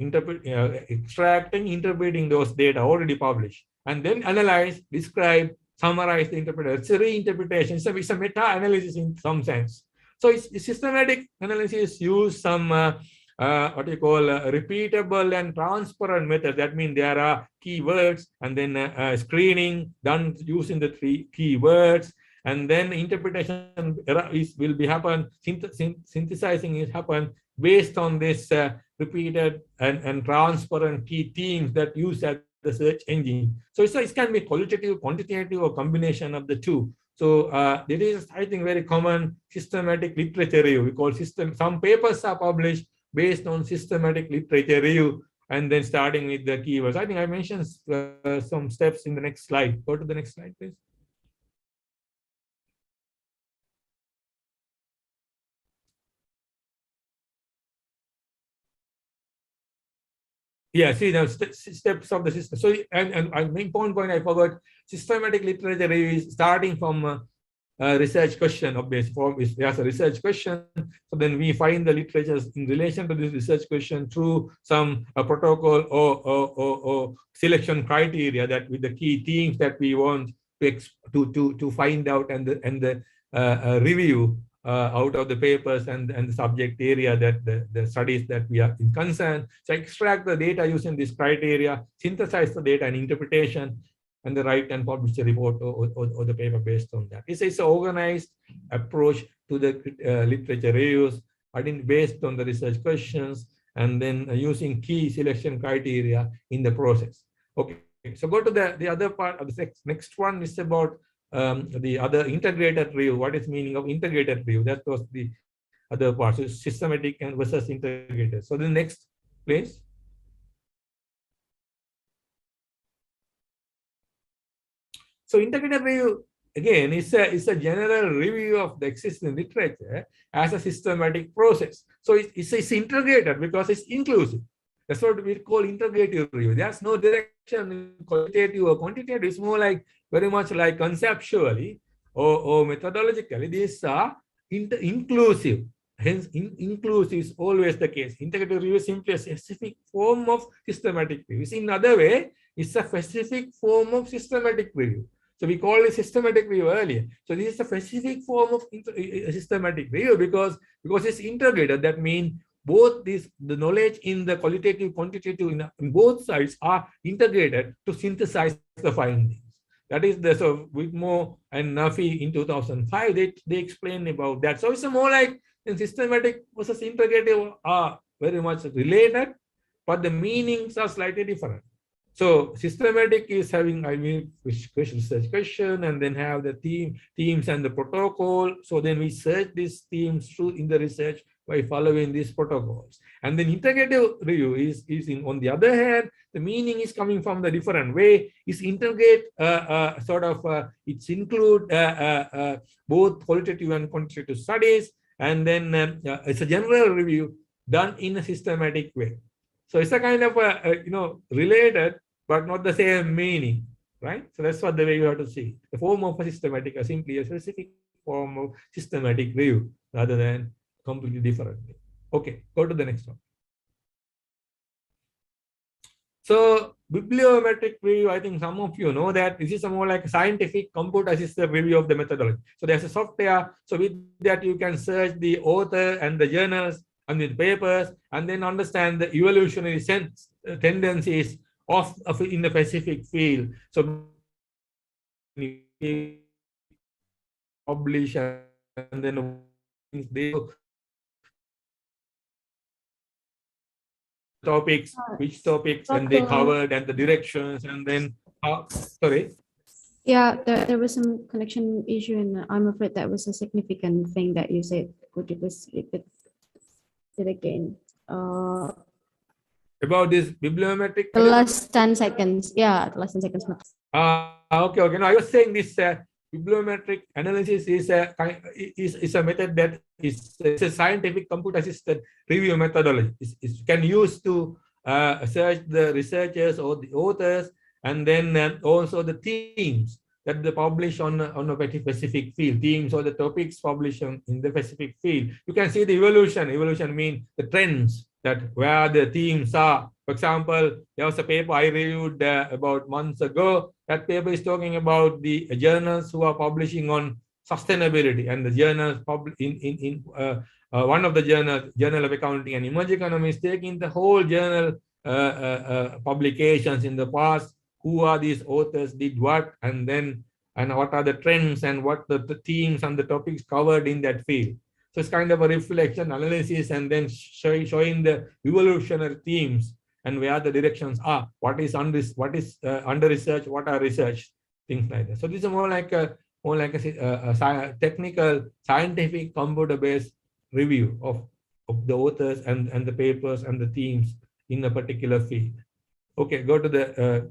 extracting, interpreting those data already published, and then analyze, describe, summarize the interpretation. It's a reinterpretation. It's a meta-analysis in some sense. So it's systematic analysis use some what you call repeatable and transparent method. That means there are keywords, and then screening done using the 3 keywords, and then interpretation will be happen. Synthesizing is happen based on this repeated and transparent key themes that use at the search engine. So it can be qualitative, quantitative, or combination of the two. So it is, I think, very common systematic literature review. We call system. Some papers are published based on systematic literature review, and then starting with the keywords. I think I mentioned some steps in the next slide. Go to the next slide, please. Yeah, see the steps of the system. So, and main point I forgot, systematic literature review is starting from a research question of base form. Is there's a research question. So then we find the literatures in relation to this research question through some protocol or selection criteria that with the key themes that we want to find out and the review out of the papers and the subject area that the studies that we are in concern. So extract the data using this criteria, synthesize the data and interpretation, and the write and publish the report or the paper based on that. It's an organized approach to the literature reviews, I think based on the research questions, and then using key selection criteria in the process. Okay, so go to the other part of the next one is about the other integrated review. What is meaning of integrated review? That was the other part. So systematic and versus integrated. So the next, please. So integrated review again is a general review of the existing literature as a systematic process. So it's integrated because it's inclusive. That's what we call integrative review. There's no direction qualitative or quantitative. It's more like very much like conceptually or methodologically. These are inclusive. Hence, inclusive is always the case. Integrative review is simply a specific form of systematic review. In another way, it's a specific form of systematic review. So we called it systematic review earlier. So this is a specific form of systematic review because it's integrated. That means both the knowledge in the qualitative, quantitative in both sides are integrated to synthesize the findings. That is the so Whitmore and Nafi in 2005 they explained about that. So it's a more like in systematic versus integrative are very much related, but the meanings are slightly different. So systematic is having research question and then have the themes and the protocol. So then we search these themes through in the research by following these protocols. And then integrative review is on the other hand, the meaning is coming from the different way. It's integrate it's include both qualitative and quantitative studies, and then it's a general review done in a systematic way. So it's a kind of related, but not the same meaning, right? So that's what the way you have to see. The form of a systematic is simply a specific form of systematic review rather than completely different. Okay, go to the next one. So bibliometric review, I think some of you know that this is more like a scientific computer-assisted review of the methodology. So there's a software. So with that, you can search the author and the journals and the papers, and then understand the evolutionary tendencies of in the specific field. So publish, and then they topics, which topics, and they covered, and the directions, and then sorry. Yeah, there was some connection issue, and I'm afraid that was a significant thing that you said. Could you please repeat it again? About this bibliometric. The last 10 seconds. Yeah, the last 10 seconds. Okay. No, I was saying this bibliometric analysis is a method that is a scientific computer-assisted review methodology. It can use to search the researchers or the authors, and then also the themes that they publish on a very specific field, themes or the topics published in the specific field. You can see the evolution. Evolution means the trends, that where the themes are. For example, there was a paper I reviewed about months ago. That paper is talking about the journals who are publishing on sustainability, and the journals one of the journals, Journal of Accounting and Emerging Economy, is taking the whole journal publications in the past. Who are these authors, did what, and what are the trends, and what the themes and the topics covered in that field. So it's kind of a reflection, analysis, and then showing the evolutionary themes and where the directions are. What is under research? What are research? Things like that. So this is more like a technical, scientific, computer-based review of the authors and the papers and the themes in a particular field. Okay, go to the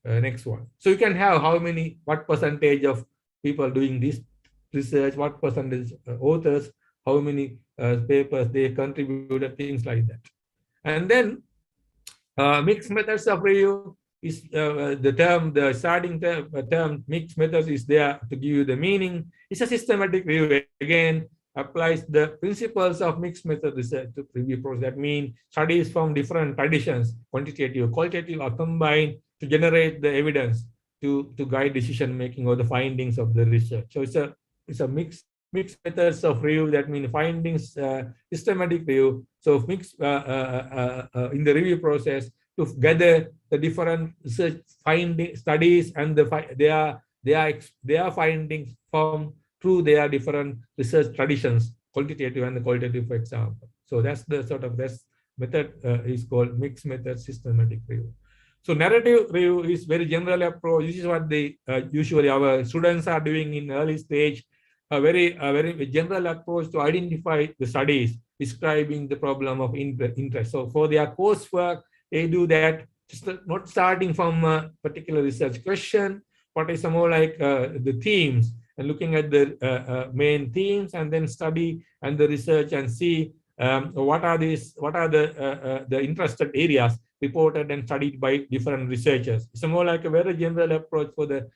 next one. So you can have what percentage of people doing this research, what percentage authors, how many papers they contributed, things like that. And then mixed methods of review is the starting term mixed methods is there to give you the meaning. It's a systematic review. Again, applies the principles of mixed method research to review process. That means studies from different traditions, quantitative, qualitative, are combined to generate the evidence to guide decision making or the findings of the research. So it's a mixed methods of review. That means findings, systematic review. So mixed in the review process to gather the different research studies and their findings from through their different research traditions, quantitative and the qualitative, for example. So that's the sort of this method is called mixed method systematic review. So narrative review is very general approach. This is what they usually our students are doing in early stage. A very general approach to identify the studies describing the problem of interest. So for their coursework, they do that not starting from a particular research question, but it's more like the themes and looking at the main themes, and then study and the research and see what are the interested areas reported and studied by different researchers. It's more like a very general approach for the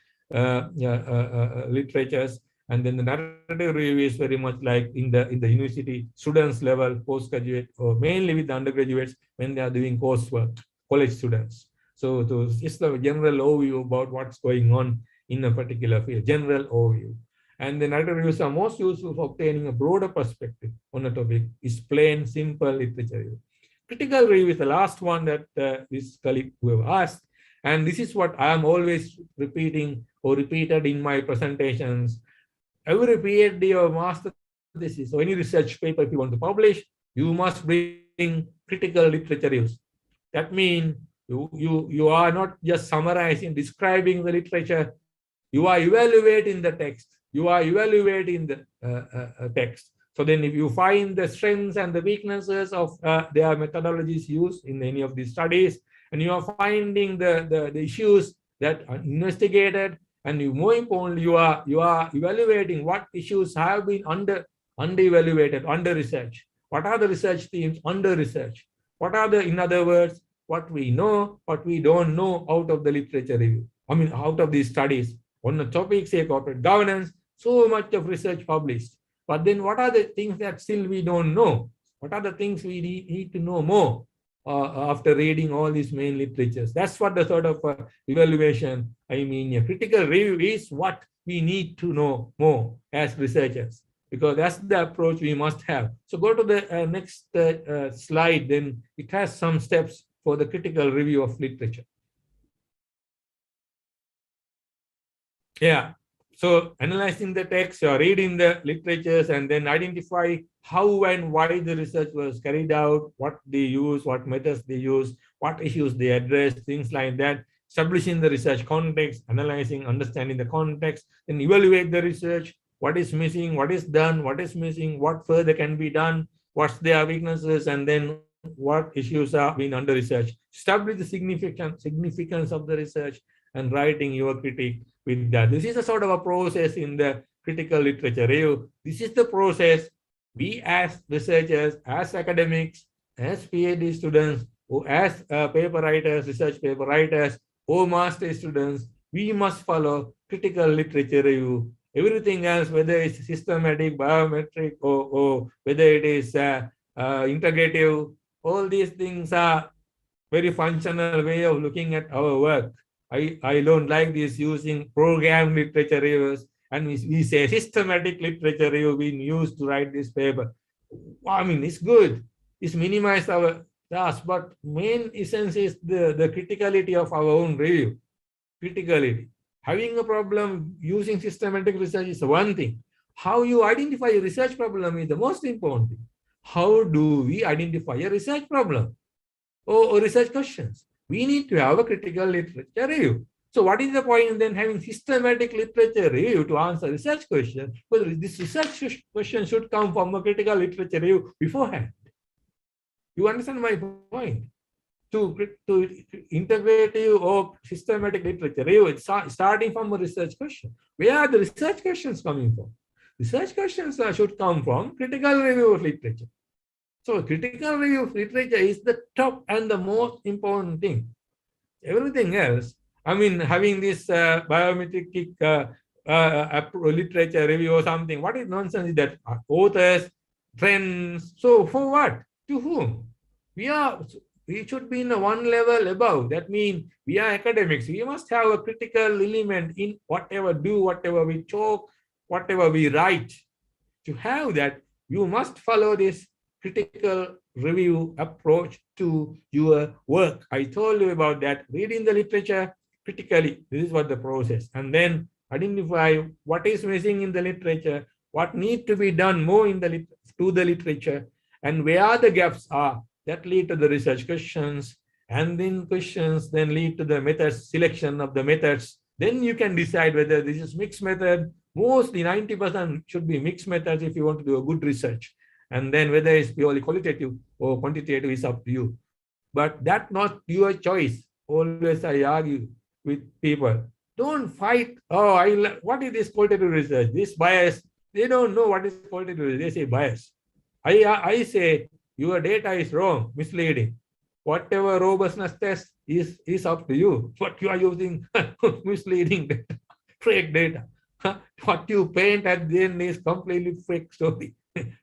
literatures. And then the narrative review is very much like in the university students level, postgraduate, or mainly with the undergraduates when they are doing coursework, college students. So it's the general overview about what's going on in a particular field, general overview. And the narrative reviews are most useful for obtaining a broader perspective on a topic. Is plain, simple literature review. Critical review is the last one that this colleague who have asked. And this is what I am always repeated in my presentations. Every PhD or master thesis or any research paper, if you want to publish, you must bring critical literature reviews. That means you are not just summarizing, describing the literature. You are evaluating the text. You are evaluating the text. So then if you find the strengths and the weaknesses of their methodologies used in any of these studies, and you are finding the issues that are investigated, and more importantly, you are evaluating what issues have been under-evaluated, under-researched. What are the research themes under-research? What are in other words, what we know, what we don't know out of the literature review. I mean, out of these studies. On the topic, say corporate governance, so much of research published. But then what are the things that still we don't know? What are the things we need to know more after reading all these main literatures? That's what the sort of evaluation, a critical review is what we need to know more as researchers, because that's the approach we must have. So go to the next slide, then it has some steps for the critical review of literature. Yeah. So analyzing the text or reading the literatures and then identify how and why the research was carried out, what they use, what methods they use, what issues they address, things like that. Establishing the research context, analyzing, understanding the context, then evaluate the research, what is missing, what is done, what is missing, what further can be done, what's their weaknesses, and then what issues are being under research. Establish the significance of the research and writing your critique with that. This is a sort of a process in the critical literature review. This is the process we as researchers, as academics, as PhD students, or as paper writers, research paper writers, or master students, we must follow critical literature review. Everything else, whether it's systematic, biometric, or whether it is integrative, all these things are very functional way of looking at our work. I don't like this using program literature reviews, and we say systematic literature review being used to write this paper. I mean, it's good. It's minimized our task, but main essence is the criticality of our own review. Criticality. Having a problem using systematic research is one thing. How you identify a research problem is the most important thing. How do we identify a research problem? Or research questions. We need to have a critical literature review. So what is the point in then having systematic literature review to answer research question? Well, this research question should come from a critical literature review beforehand. You understand my point? To integrative or systematic literature review, it's starting from a research question. Where are the research questions coming from? Research questions should come from critical review of literature. So critical review of literature is the top and the most important thing. Everything else, I mean, having this biometric literature review or something, what is nonsense is that authors, trends, so for what? To whom? We should be in a one level above. That means we are academics. We must have a critical element in whatever whatever we talk, whatever we write. To have that, you must follow this critical review approach to your work. I told you about that. Reading the literature critically. This is what the process. And then identify what is missing in the literature, what needs to be done more in to the literature, and where the gaps are that lead to the research questions. And then questions then lead to the methods, selection of the methods. Then you can decide whether this is mixed method. Mostly 90% should be mixed methods if you want to do a good research. And then whether it's purely qualitative or quantitative is up to you. But that's not your choice. Always I argue with people. Don't fight. Oh, what is this qualitative research? This bias. They don't know what is qualitative research. They say bias. I say your data is wrong, misleading. Whatever robustness test is up to you. But you are using misleading data, fake data. What you paint at the end is completely fake story.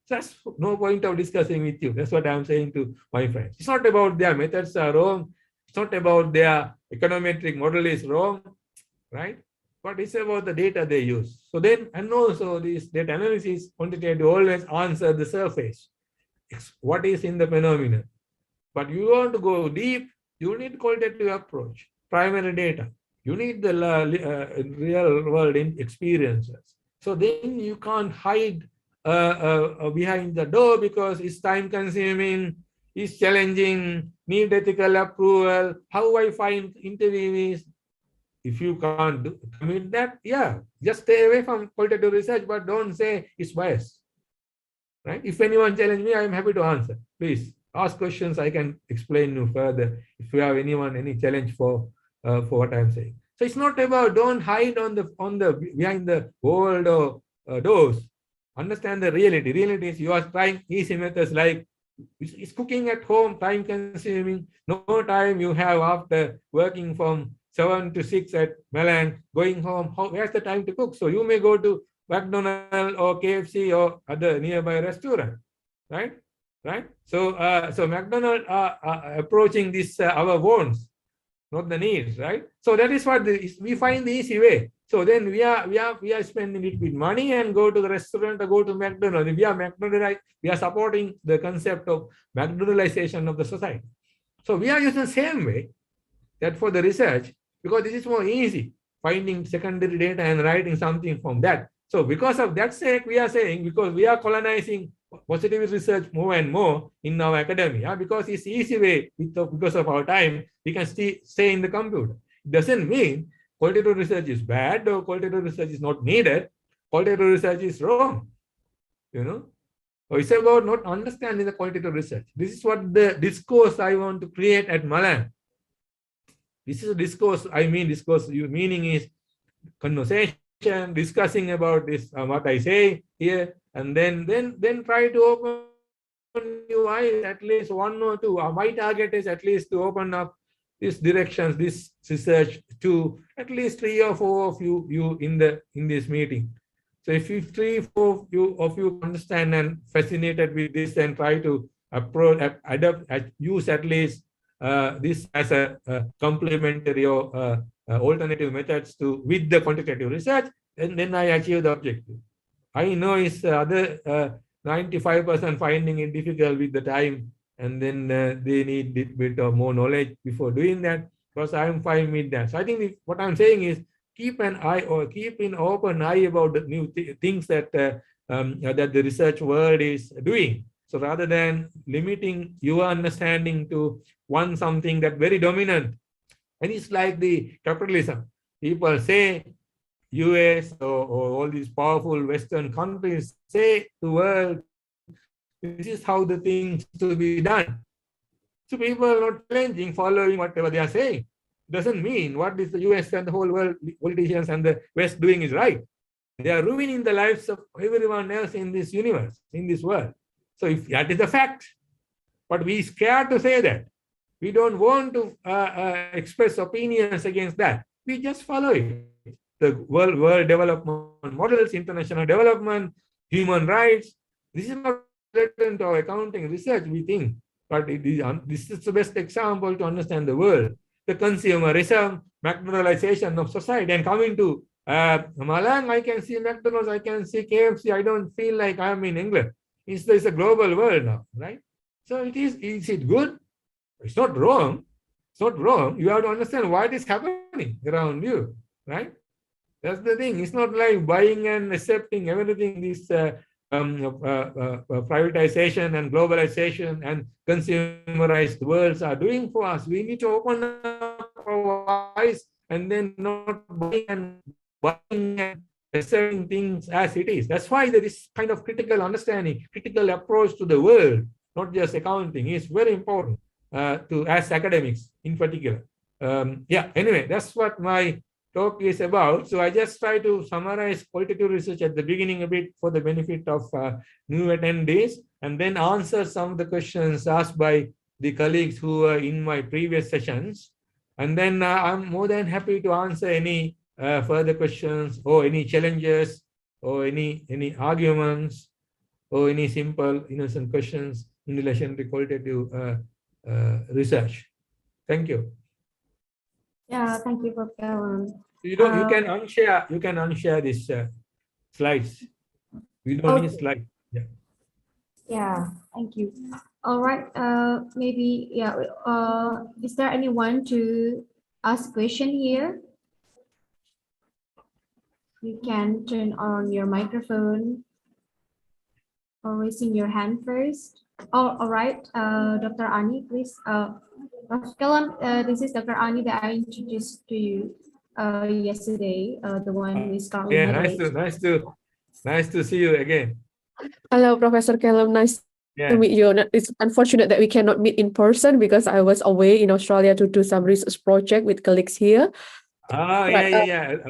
That's no point of discussing with you. That's what I'm saying to my friends. It's not about their methods are wrong. It's not about their econometric model is wrong, right? But it's about the data they use. So then, and also this data analysis quantitative always answer the surface. It's what is in the phenomenon. But you want to go deep, you need qualitative approach, primary data. You need the real world experiences. So then you can't hide behind the door because it's time consuming, it's challenging, need ethical approval. How I find interviewees? If you can't commit that, yeah, just stay away from qualitative research, but don't say it's biased. Right? If anyone challenge me, I'm happy to answer. Please ask questions. I can explain you further if you have any challenge for what I'm saying. So it's not about don't hide on the behind the world or doors. Understand the reality. Reality is you are trying easy methods like it's cooking at home, time consuming, no time you have after working from 7 to 6 at Malang, going home. Where's the time to cook? So you may go to McDonald's or KFC or other nearby restaurant, right? Right. So so McDonald's are approaching this our wants, not the needs, right? So that is what we find the easy way. So then we are spending a little bit money and go to the restaurant or go to McDonald's. We are supporting the concept of McDonaldization of the society. So we are using the same way that for the research, because this is more easy. finding secondary data and writing something from that. So because of that sake, we are saying, because we are colonizing positive research more and more in our academia, because it's easy way, because of our time, we can stay in the computer. It doesn't mean qualitative research is bad or qualitative research is not needed. Qualitative research is wrong, you know. So it's about not understanding the qualitative research. This is what the discourse I want to create at Malang. This is a discourse, meaning is conversation, discussing about this, what I say here, and then try to open your eyes, at least one or two. My target is at least to open up these directions, this research to at least 3 or 4 of you in this meeting. So if you 3, 4 of you understand and fascinated with this and try to approach, adapt, use at least this as a complementary or alternative methods to with the quantitative research, and then I achieve the objective. I know it's other 95% finding it difficult with the time, and then they need a bit of more knowledge before doing that, because I'm fine with that. So I think what I'm saying is keep an eye or keep an open eye about the new things that that the research world is doing. So rather than limiting your understanding to one something that very dominant, and it's like the capitalism. People say US or all these powerful Western countries say to the world, this is how the things to be done. So people are not challenging, following whatever they are saying. Doesn't mean what is the US and the whole world, politicians and the West doing is right. They are ruining the lives of everyone else in this universe, in this world. So if that is a fact, but we scared to say that. We don't want to express opinions against that. We just follow it. The world development models, international development, human rights. This is not relevant to our accounting research, we think. But this is the best example to understand the world. The consumerism, McDonaldization of society, and coming to Malang, I can see McDonald's, I can see KFC. I don't feel like I'm in England. It's a global world now, right? So is it good? It's not wrong. It's not wrong. You have to understand why it is happening around you, right? That's the thing. It's not like buying and accepting everything. This privatization and globalization and consumerized worlds are doing for us. We need to open up our eyes and then not buying and accepting things as it is. That's why there is kind of critical understanding, critical approach to the world, not just accounting, is very important to as academics in particular. Anyway, that's what my talk is about. So I just try to summarize qualitative research at the beginning a bit for the benefit of new attendees, and then answer some of the questions asked by the colleagues who were in my previous sessions. And then I'm more than happy to answer any further questions or any challenges or any arguments or any simple innocent questions in relation to qualitative research. Thank you. Yeah, thank you, Prof. You can unshare these slides. We don't need slides. Yeah. Yeah, thank you. All right. Maybe is there anyone to ask question here? You can turn on your microphone or raising your hand first. Oh, all right. Dr. Ani, please. Prof. Kalam, this is Dr. Ani that I introduced to you yesterday. The one who is currently nice to see you again. Hello, Professor Kalam. Nice to meet you. It's unfortunate that we cannot meet in person because I was away in Australia to do some research project with colleagues here. Earlier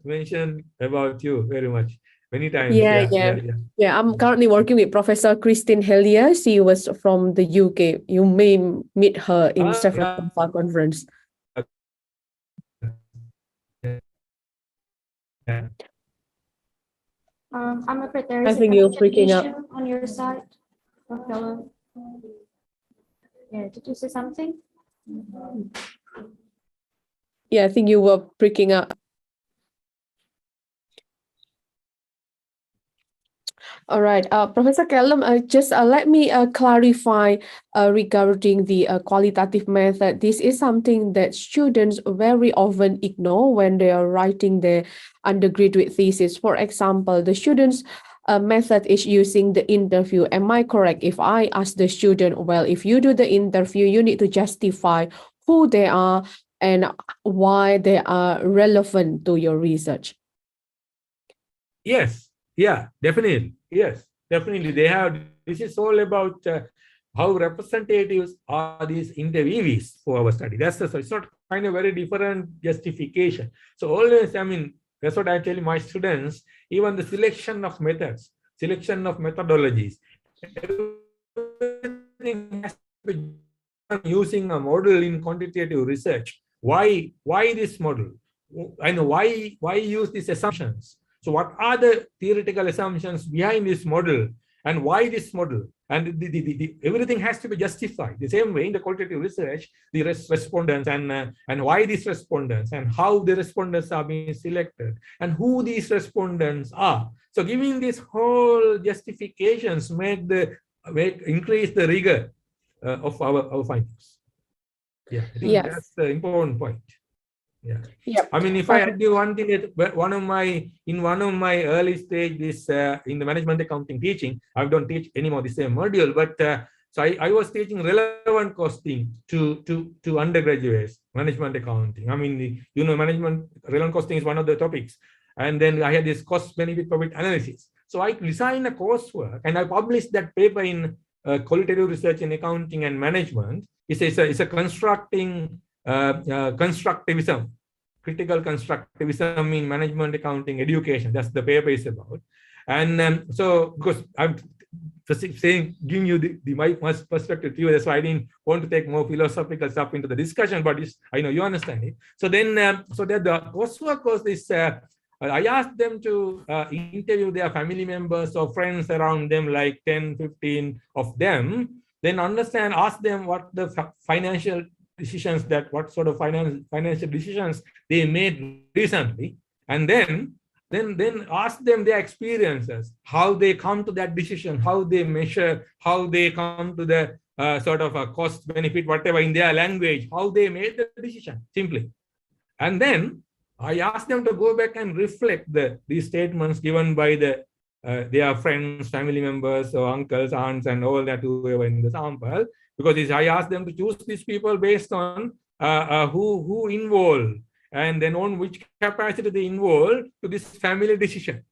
mentioned about you very much. Many times. Yeah, I'm currently working with Professor Christine Helia. She was from the UK. You may meet her in several conferences. I'm afraid there I is think you're freaking out on your side. Yeah, did you say something? Yeah, I think you were freaking out. All right, Professor Callum, just let me clarify regarding the qualitative method. This is something that students very often ignore when they are writing their undergraduate thesis. For example, the students' method is using the interview. Am I correct if I ask the student, well, if you do the interview, you need to justify who they are and why they are relevant to your research? Yes, yeah, definitely. Yes, definitely. They have, this is all about how representatives are these interviewees for our study. That's the, so it's not kind of very different justification. So always, I mean, that's what I tell my students, even the selection of methods, selection of methodologies, everything has to be done using a model in quantitative research. Why this model? And why use these assumptions? So what are the theoretical assumptions behind this model and why this model? And everything has to be justified. The same way in the qualitative research, the respondents and why these respondents and how the respondents are being selected and who these respondents are. So giving these whole justifications increase the rigor of our findings. Yeah, I think that's the important point. Yeah. Yep. I mean, if I add you one thing, that one of my early stages in the management accounting teaching, I don't teach anymore the same module, but so I was teaching relevant costing to undergraduates, management accounting. I mean, management relevant costing is one of the topics, and then I had this cost benefit profit analysis. So I designed a coursework and I published that paper in qualitative research in accounting and management. It's a constructing constructivism, critical constructivism in management accounting education. That's the paper is about. And so, because I'm saying, giving you my perspective to you, that's why I didn't want to take more philosophical stuff into the discussion, but I know you understand it. So then, so that the coursework was this, I asked them to interview their family members or friends around them, like 10, 15 of them, then ask them what the financial decisions what sort of financial decisions they made recently, and then ask them their experiences, how they come to that decision, how they measure, how they come to the sort of a cost benefit, whatever in their language, how they made the decision simply. And then I asked them to go back and reflect these statements given by their friends, family members, or uncles, aunts, and all that whoever in the sample, because I asked them to choose these people based on who involved, and then on which capacity they involve to this family decision,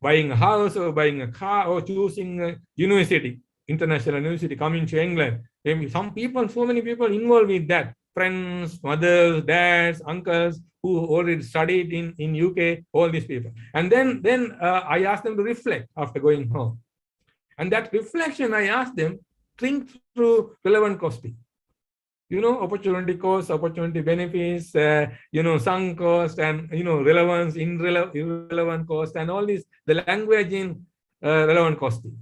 buying a house or buying a car or choosing a university, international university, coming to England. Some people, so many people involved with that, friends, mothers, dads, uncles, who already studied in UK, all these people. And then I asked them to reflect after going home. And that reflection, I asked them, think through relevant costing. Opportunity cost, opportunity benefits, sunk cost, and, relevance, irrelevant cost, and all this, the language in relevant costing.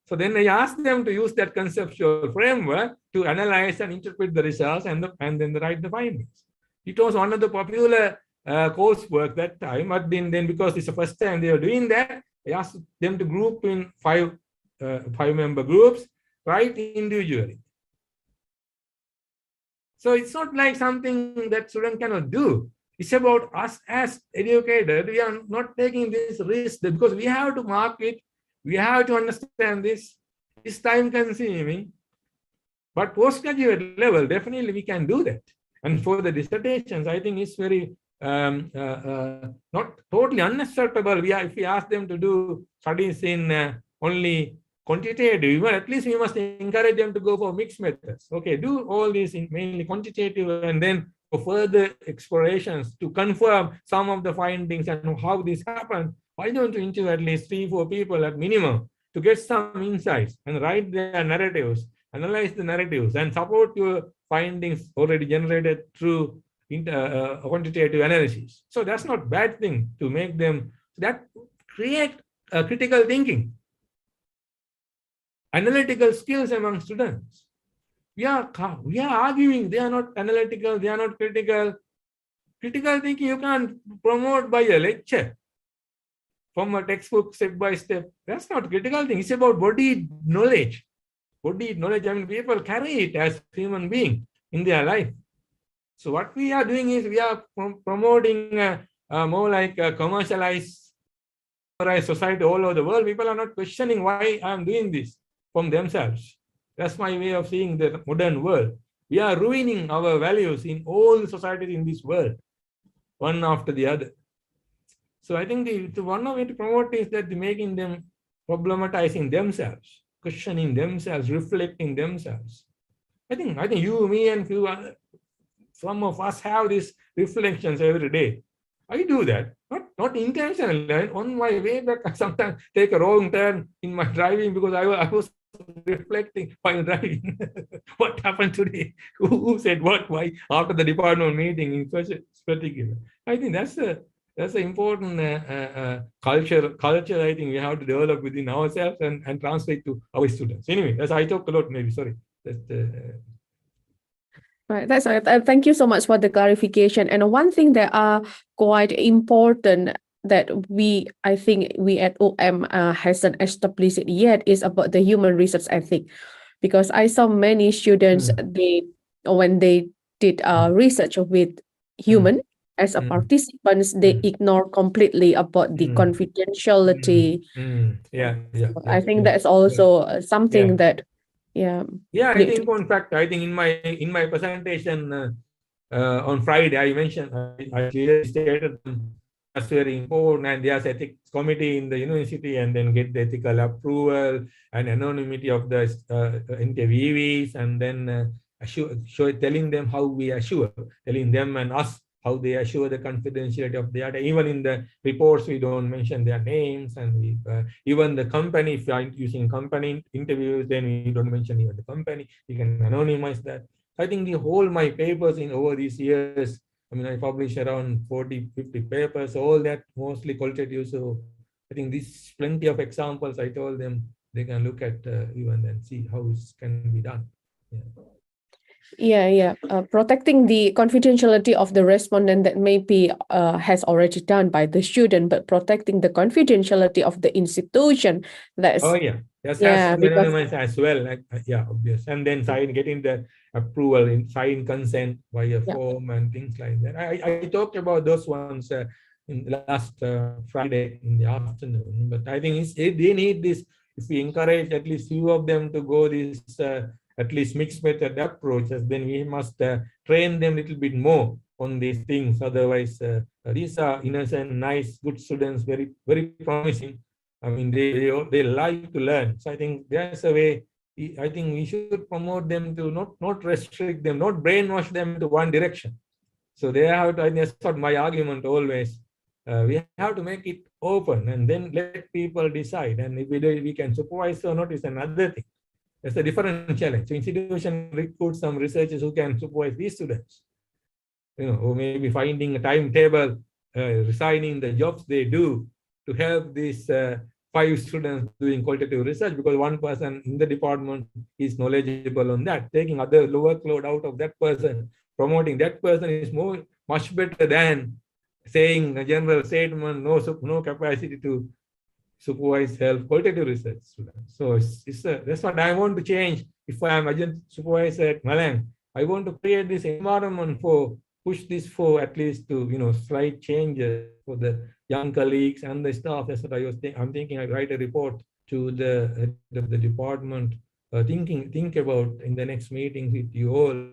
So then I asked them to use that conceptual framework to analyze and interpret the results and then write the findings. It was one of the popular coursework that time, but then because it's the first time they were doing that, I asked them to group in five-member groups, write individually. So it's not like something that students cannot do. It's about us as educators. We are not taking this risk because we have to mark it. We have to understand this. It's time consuming. But postgraduate level, definitely we can do that. And for the dissertations, I think it's very not totally unacceptable. If we ask them to do studies in only quantitative, at least we must encourage them to go for mixed methods. Okay, do all these in mainly quantitative, and then for further explorations to confirm some of the findings and how this happened. Why don't you interview at least 3-4 people at minimum to get some insights and write their narratives, analyze the narratives, and support your findings already generated through quantitative analysis. So that's not a bad thing to make them, that create critical thinking, analytical skills among students. We are arguing, they are not analytical, they are not critical. Critical thinking you can't promote by a lecture. from a textbook step by step. That's not critical thing. It's about body knowledge. Body knowledge, I mean, people carry it as human being in their life. So what we are doing is we are promoting more like a commercialized society all over the world. People are not questioning why I'm doing this from themselves. That's my way of seeing the modern world. We are ruining our values in all societies in this world, one after the other. So I think the one way to promote is that making them problematizing themselves, questioning themselves, reflecting themselves. I think you, me, and few other, some of us have these reflections every day. I do that, not intentionally. On my way back, I sometimes take a wrong turn in my driving because I was reflecting while driving. What happened today? Who said what? Why? After the department meeting in such a particular. I think that's an important culture. I think we have to develop within ourselves and translate to our students. Anyway, that's I talk a lot. Maybe sorry. Right, that's right. Thank you so much for the clarification. And one thing that are quite important that I think we at OM hasn't established it yet is about the human research ethic, because I saw many students when they did research with human as a participants, they ignore completely about the confidentiality. Yeah. I think that's also something that I think in fact, I think in my presentation on Friday, I mentioned, I clearly stated that's very important, and there's ethics committee in the university, and then get the ethical approval and anonymity of the interviewees, and then telling them how we assure, telling them and us how they assure the confidentiality of the data. Even in the reports, we don't mention their names, and we even the company, if you are using company interviews, then we don't mention even the company. We can anonymize that. I think my papers in over these years, I mean, I published around 40, 50 papers, all that mostly qualitative. So I think this plenty of examples. I told them they can look at even and see how it can be done. Protecting the confidentiality of the respondent that maybe has already done by the student, but protecting the confidentiality of the institution. That's anonymous as well. Obvious. And then getting the approval in sign consent via form and things like that. I talked about those ones in last Friday in the afternoon. But I think they need this. If we encourage at least few of them to go this at least mixed method approaches, then we must train them a little bit more on these things. Otherwise, these are innocent, nice, good students, very, very promising. I mean, they like to learn. So I think there's a way. I think we should promote them to not restrict them, not brainwash them into one direction. So they have to. I think that's what my argument always. We have to make it open and then let people decide. And if we can supervise or not is another thing. That's a different challenge. So institution recruit some researchers who can supervise these students, or maybe finding a timetable, resigning the jobs they do to help these 5 students doing qualitative research, because one person in the department is knowledgeable on that. Taking other workload out of that person, promoting that person is much better than saying a general statement, no capacity to supervise health qualitative research students. So that's what I want to change. If I am adjunct supervisor at Malang, I want to create this environment push this for at least to slight changes for the young colleagues and the staff. That's what I'm thinking. I write a report to the department, think about in the next meeting with you all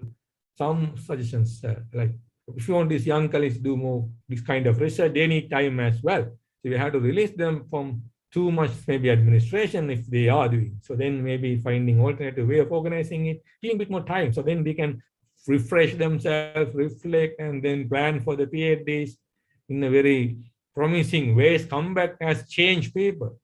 some suggestions, like if you want these young colleagues to do more this kind of research, they need time as well. So we have to release them from too much maybe administration if they are doing. So then maybe finding alternative way of organizing it, giving a bit more time. So then they can refresh themselves, reflect, and then plan for the PhDs in a very promising ways, come back as change people.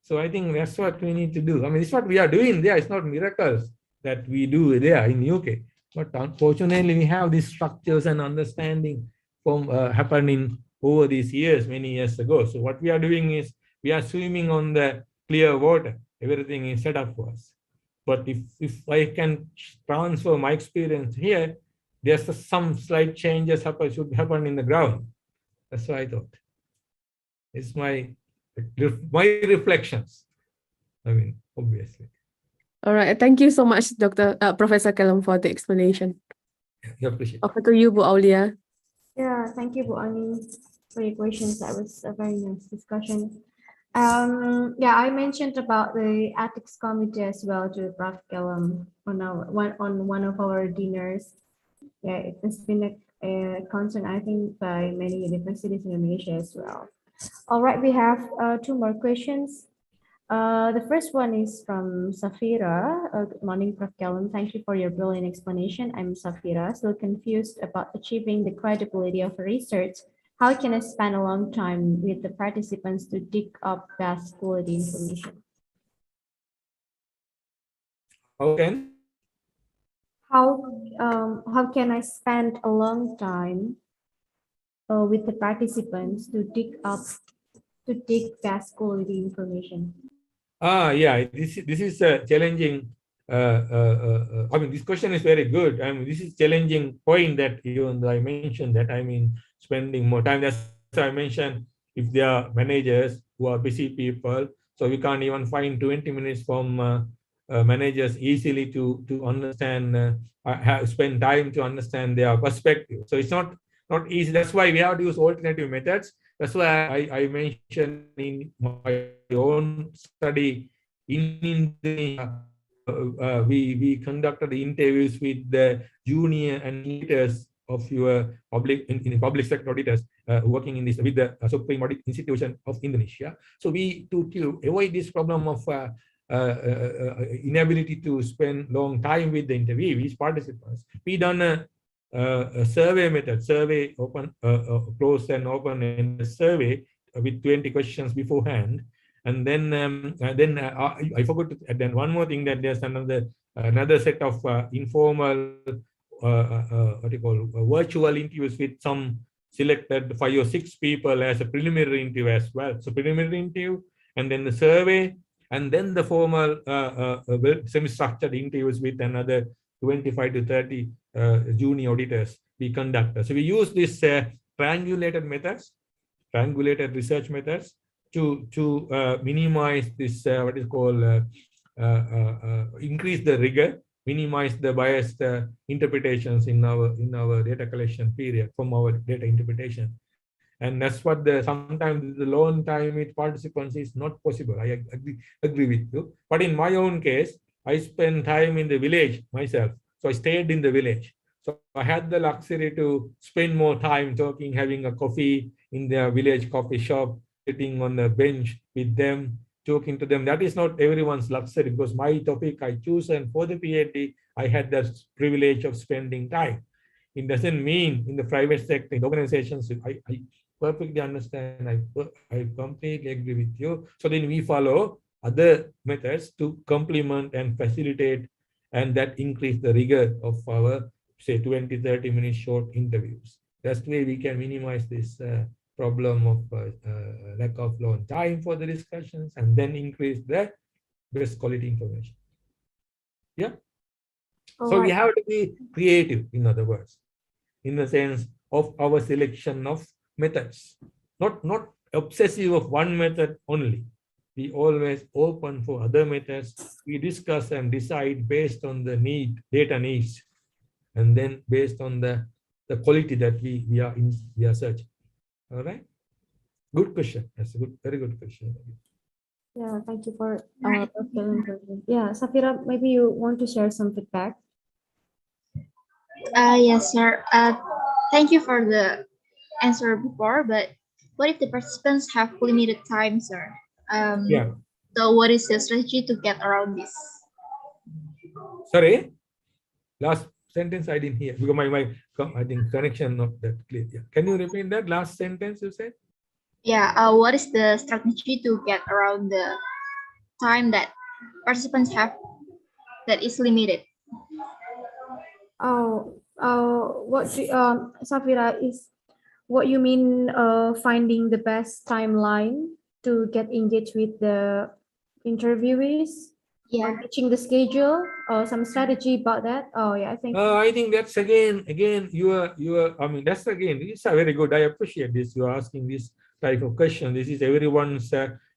So I think that's what we need to do. I mean, it's what we are doing there. It's not miracles that we do there in UK. But unfortunately, we have these structures and understanding from happening over these years, many years ago. So what we are doing is we are swimming on the clear water. Everything is set up for us. But if I can transfer my experience here, there's some slight changes should happen in the ground. That's what I thought. It's my my reflections. I mean, obviously. All right. Thank you so much, Professor Kelem, for the explanation. You appreciate. Over to you, Bu Aulia. Yeah, thank you, Bu Ani, for your questions. That was a very nice discussion. Yeah, I mentioned about the ethics committee as well to Prof. Kelem on one of our dinners. Yeah, it has been a concern, I think, by many universities in Indonesia as well. All right, we have two more questions. The first one is from Safira. Good morning, Prof. Kelem. Thank you for your brilliant explanation. I'm Safira, still confused about achieving the credibility of research. How can I spend a long time with the participants to dig up best quality information? How can? How can I spend a long time with the participants to dig best quality information? Yeah, this is challenging. I mean, this question is very good. I mean, this is challenging point that even though I mentioned that, I mean, spending more time. That's why I mentioned if there are managers who are busy people, so we can't even find 20 minutes from managers easily to understand, spend time to understand their perspective. So it's not easy. That's why we have to use alternative methods. That's why I mentioned in my own study in Indonesia, we conducted interviews with the junior and leaders of your in public sector auditors working in this with the Supreme Audit Institution of Indonesia. So we to avoid this problem of inability to spend long time with the interviewees participants, we done a survey method, survey open, close and open ended survey with 20 questions beforehand. And then I forgot to add then one more thing, that there's another set of informal what do you call virtual interviews with some selected 5 or 6 people as a preliminary interview as well. So preliminary interview, and then the survey, and then the formal semi-structured interviews with another 25 to 30 junior auditors we conduct. So we use this triangulated research methods to minimize this what is called increase the rigor, minimize the biased interpretations in our data collection period from our data interpretation. And that's what sometimes the long time with participants is not possible. I agree with you. But in my own case, I spend time in the village myself. So I stayed in the village. So I had the luxury to spend more time talking, having a coffee in their village coffee shop, sitting on the bench with them, talking to them. That is not everyone's luxury, because my topic I choose, and for the PhD, I had that privilege of spending time. It doesn't mean in the private sector, in organizations, I perfectly understand. I completely agree with you. So then we follow other methods to complement and facilitate, and that increase the rigor of our, say, 20-30 minute short interviews. That's the way we can minimize this problem of lack of long time for the discussions, and then increase the best quality information. Yeah. So we have to be creative, in other words, in the sense of our selection of methods, not obsessive of one method only. We always open for other methods. We discuss and decide based on the data needs, and then based on the quality that we are searching. All right. Good question. That's a very good question. Yeah, thank you for yeah, Safira, maybe you want to share some feedback. Yes, sir. Thank you for the answer before, but what if the participants have limited time, sir? Yeah. So what is the strategy to get around this? Sorry, last sentence I didn't hear, because my I think connection not that clear. Yeah. Can you repeat that last sentence you said? Yeah. What is the strategy to get around the time that participants have that is limited? Safira, is what you mean finding the best timeline to get engaged with the interviewees? Yeah. Or matching the schedule or some strategy about that? Oh yeah, I think that's again you are I mean, that's again, these are very good. I appreciate this. You are asking this type of question. This is everyone's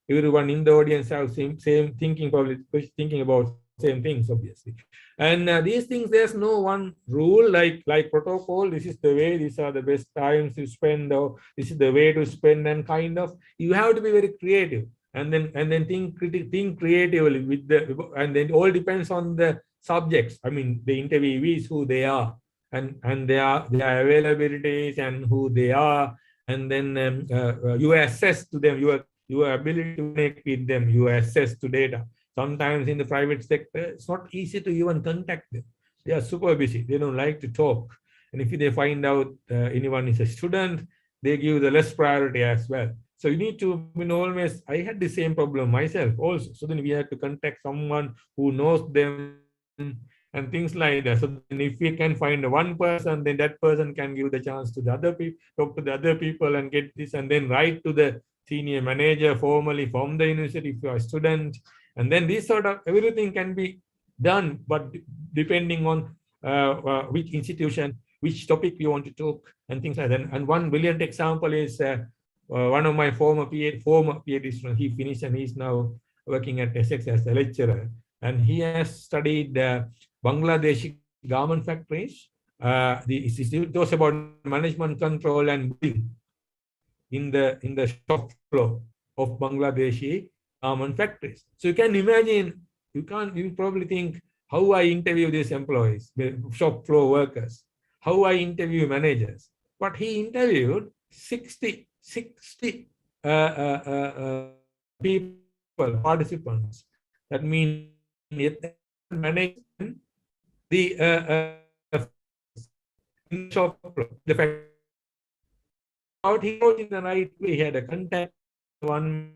everyone in the audience have same thinking, probably thinking about same things, obviously. And these things, there's no one rule like protocol. This is the way. These are the best times to spend, or this is the way to spend, and kind of you have to be very creative, and then think creatively with the, and then it all depends on the subjects. I mean, the interviewees, who they are, and their availabilities and who they are, and then you assess to them your ability to connect with them. You assess to data. Sometimes in the private sector, it's not easy to even contact them. They are super busy. They don't like to talk. And if they find out anyone is a student, they give the less priority as well. So you need to, always, I had the same problem myself also. So then we had to contact someone who knows them and things like that. So then if we can find one person, then that person can give the chance to the other people, talk to the other people and get this, and then write to the senior manager formally from the university if you are a student. And then this sort of everything can be done, but depending on which institution, which topic you want to talk, and things like that. And one brilliant example is one of my former PhD students. He finished and he's now working at Essex as a lecturer. And he has studied Bangladeshi garment factories. It was about management control and building in the shop floor of Bangladeshi garment factories. So you can imagine, you probably think, how I interview these employees, the shop floor workers, how I interview managers. But he interviewed 60 people, participants. That means management, the shop floor, the factory. He wrote in the right way. He had a contact one,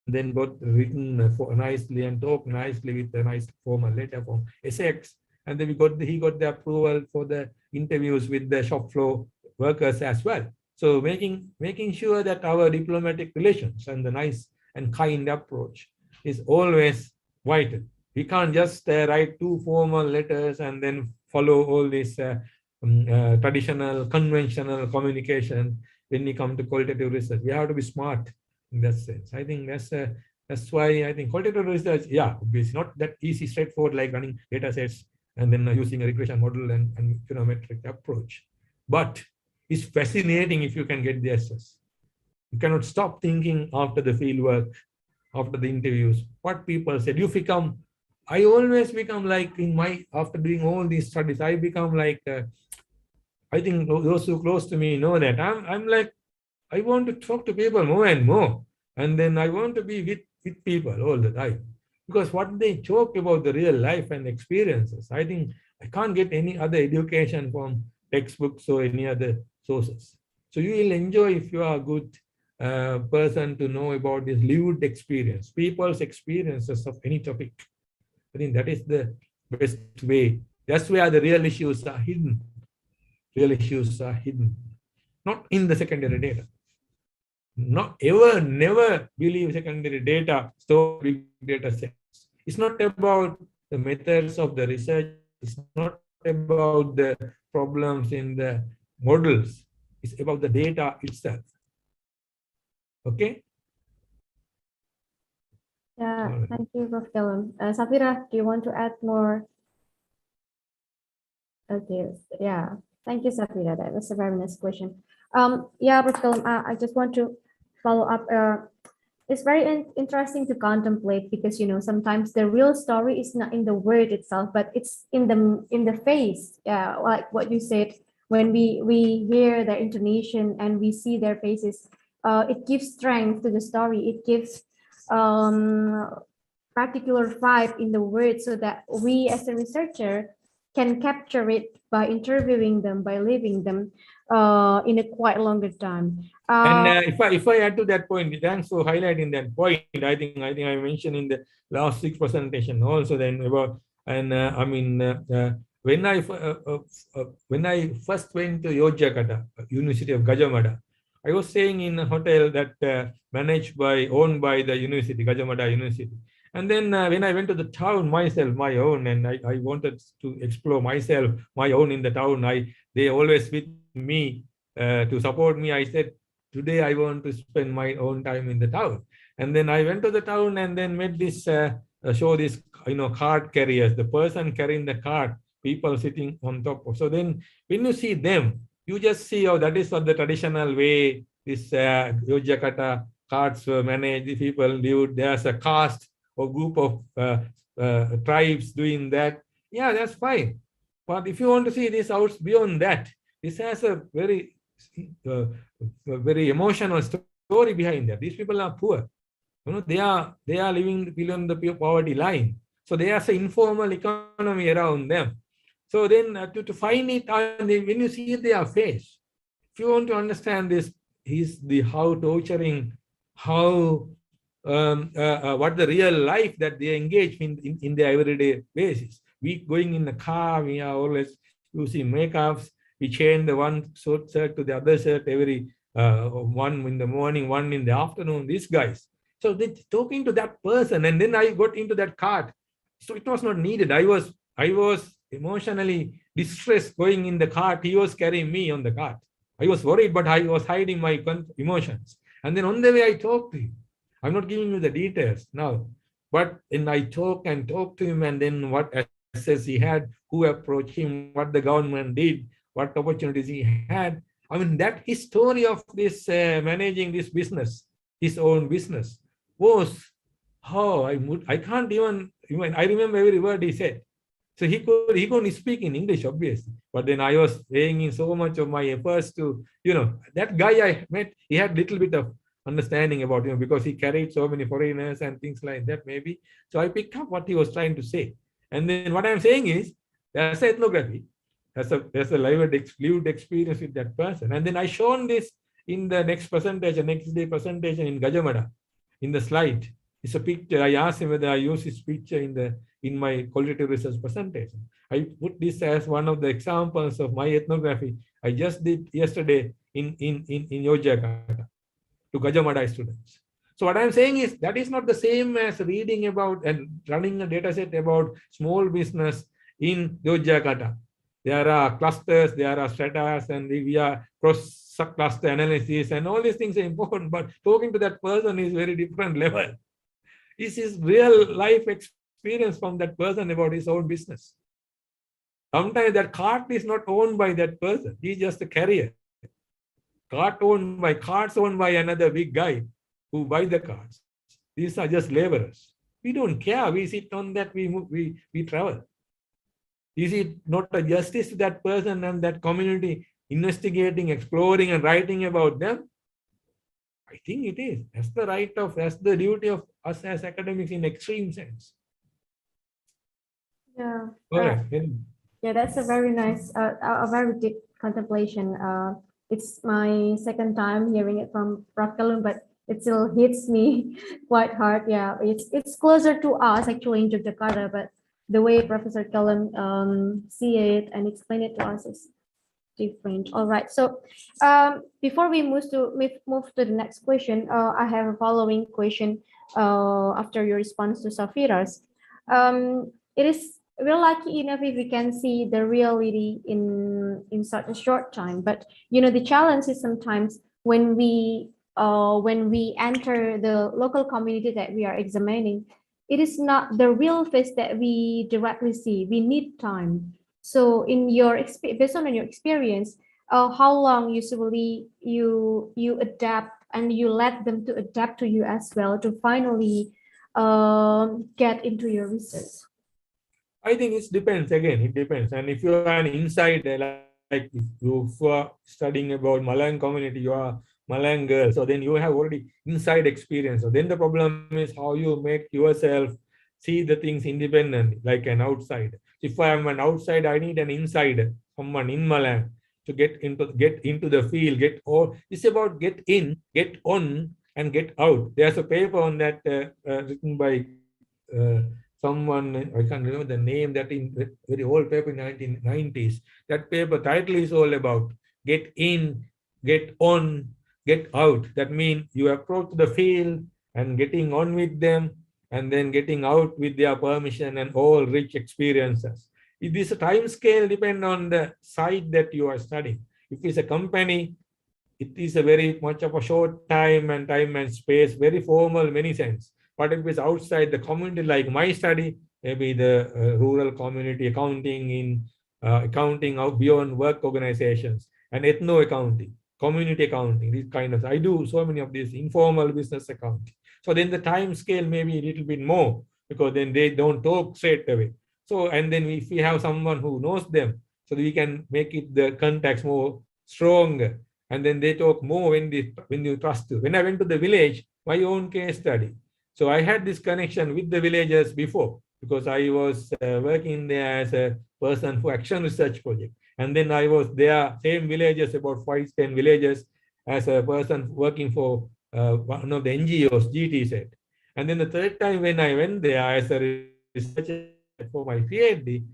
then got written nicely and talked nicely with a nice formal letter from Essex. And then he got the approval for the interviews with the shop floor workers as well. So making sure that our diplomatic relations and the nice and kind approach is always vital. We can't just write 2 formal letters and then follow all this traditional, conventional communication when we come to qualitative research. We have to be smart in that sense. I think that's why I think qualitative research, it's not that easy, straightforward, like running data sets and then using a regression model and phenometric approach. But it's fascinating if you can get the access. You cannot stop thinking after the field work, after the interviews, what people said. I always become like after doing all these studies, I become like, I think those who are close to me know that I'm like, I want to talk to people more and more. And then I want to be with people all the time. Because what they talk about the real life and experiences, I think I can't get any other education from textbooks or any other sources. So you will enjoy if you are a good person to know about this lived experience, people's experiences of any topic. I think that is the best way. That's where the real issues are hidden. Real issues are hidden, not in the secondary data. Never believe secondary data, store big data sets. It's not about the methods of the research. It's not about the problems in the models. It's about the data itself. Okay? Yeah, thank you, Prof. Kalam. Safira, do you want to add more? Okay, yeah. Thank you, Safira. That was a very nice question. Yeah, Prof. Kalam, I just want to follow up. It's very interesting to contemplate because sometimes the real story is not in the word itself, but it's in the face. Yeah, like what you said. When we hear their intonation and we see their faces, it gives strength to the story. It gives particular vibe in the word, so that we as a researcher can capture it by interviewing them, by living them in a quite longer time. And if I add to that point, thanks for highlighting that point. I think I mentioned in the last 6 presentation also then about, and when I first went to Yogyakarta, University of Gajah Mada, I was staying in a hotel that owned by the university, Gajah Mada University. And then when I went to the town myself, my own, and I wanted to explore myself, my own in the town, they always with me to support me. I said today I want to spend my own time in the town. And then I went to the town and then met this, show this, cart carriers, the person carrying the cart, people sitting on top of. So then when you see them, you just see, oh, that is what the traditional way this Yogyakarta carts were managed. The people lived. There's a caste or group of tribes doing that. Yeah, that's fine. But if you want to see this out beyond that, this has a very emotional story behind that. These people are poor. They are living below the poverty line. So there's an informal economy around them. So then to find it out, when you see their face, if you want to understand this, how torturing, how what the real life that they engage in their everyday basis. We going in the car, we are always using makeups. We change the one shirt to the other shirt every one in the morning, one in the afternoon. These guys. So they talking to that person, and then I got into that cart. So it was not needed. I was emotionally distressed going in the cart. He was carrying me on the cart. I was worried, but I was hiding my emotions. And then on the way, I talked to him. I'm not giving you the details now, but then I talk to him, and then what access he had, who approached him, what the government did, what opportunities he had. I mean, that his story of this managing this business, his own business, was how I can't even I remember every word he said. So he couldn't speak in English, obviously. But then I was weighing in so much of my efforts to, that guy I met, he had little bit of understanding about him because he carried so many foreigners and things like that, maybe. So I picked up what he was trying to say. And then what I'm saying is, there's ethnography. There's a lived experience with that person. And then I shown this in the next day presentation in Gajamada, in the slide. It's a picture. I asked him whether I use his picture in my qualitative research presentation. I put this as one of the examples of my ethnography I just did yesterday in Yogyakarta to Gajamada students. So what I'm saying is that is not the same as reading about and running a data set about small business in Yogyakarta. There are clusters, there are stratas, and we are cross-cluster analysis, and all these things are important, but talking to that person is very different level. This is real life experience from that person about his own business. Sometimes that cart is not owned by that person. He's just a carrier. Carts owned by another big guy who buy the carts. These are just laborers. We don't care. We sit on that, we move, we travel. Is it not a justice to that person and that community investigating, exploring, and writing about them? I think it is. That's the duty of us as academics in extreme sense. Yeah. Correct. Yeah, that's a very nice, a very deep contemplation. It's my second time hearing it from Prof. Kalum, but it still hits me quite hard. Yeah, it's closer to us actually in Yogyakarta, but the way Professor Kalum see it and explain it to us is different. All right. So before we move to the next question, I have a following question after your response to Safira's. We're lucky enough if we can see the reality in such a short time, but the challenge is sometimes when we enter the local community that we are examining, it is not the real face that we directly see. We need time. So in your based on your experience, how long usually you adapt and you let them to adapt to you as well to finally get into your research? I think it depends. Again, it depends. And if you are an insider, like if you are studying about Malayan community, you are Malayan girl, so then you have already inside experience. So then the problem is how you make yourself see the things independently, like an outsider. If I am an outsider, I need an insider, someone in Malayan, to get into the field. It's about get in, get on, and get out. There's a paper on that written by someone, I can't remember the name, that in very old paper in 1990s. That paper title is all about get in, get on, get out. That means you approach the field and getting on with them, and then getting out with their permission and all rich experiences. If this time scale depend on the site that you are studying. If it's a company, it is a very much of a short time and space, very formal, many sense. But if it's outside the community, like my study, maybe the rural community accounting in accounting out beyond work organizations and ethno accounting, community accounting, these kind of, I do so many of these informal business accounting. So then the time scale may be a little bit more because then they don't talk straight away. So, and then if we have someone who knows them, so we can make it the contacts more stronger. And then they talk more when you trust you. When I went to the village, my own case study. So I had this connection with the villagers before because I was working there as a person for action research project. And then I was there, same villages, about 5, 10 villages, as a person working for one of the NGOs, GT. And then the third time when I went there as a researcher for my PhD,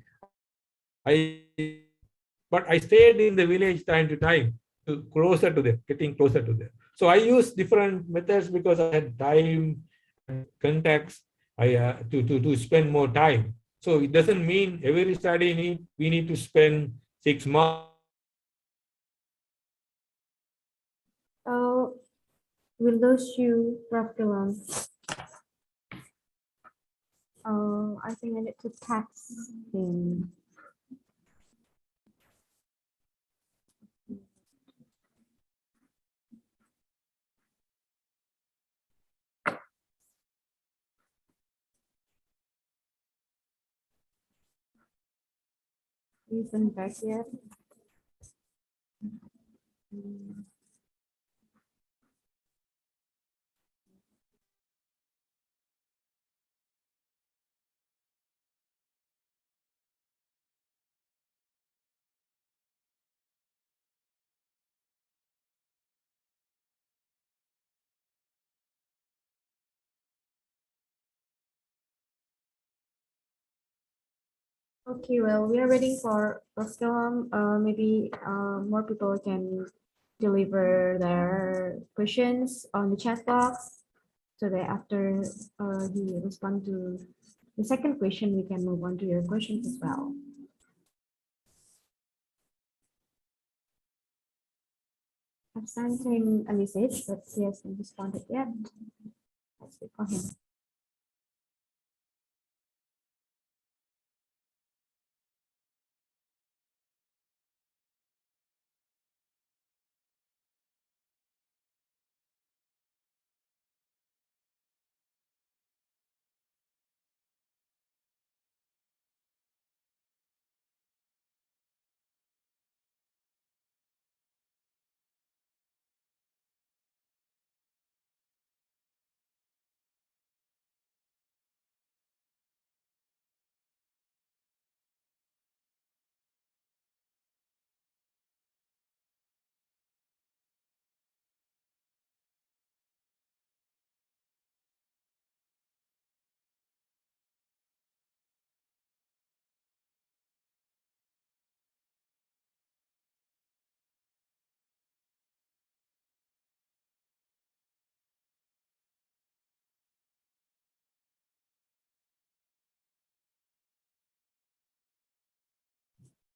but I stayed in the village time to time to closer to them, getting closer to them. So I use different methods because I had time and contacts to spend more time. So it doesn't mean every study we need to spend 6 months. We lose you, Prof. Gilang. I think I need to text him. Isn't back yet. Okay, well, we are waiting for Prof. Gilang. Maybe more people can deliver their questions on the chat box so that after he respond to the second question, we can move on to your questions as well. I've sent him a message, but he hasn't responded yet. Let's wait for him.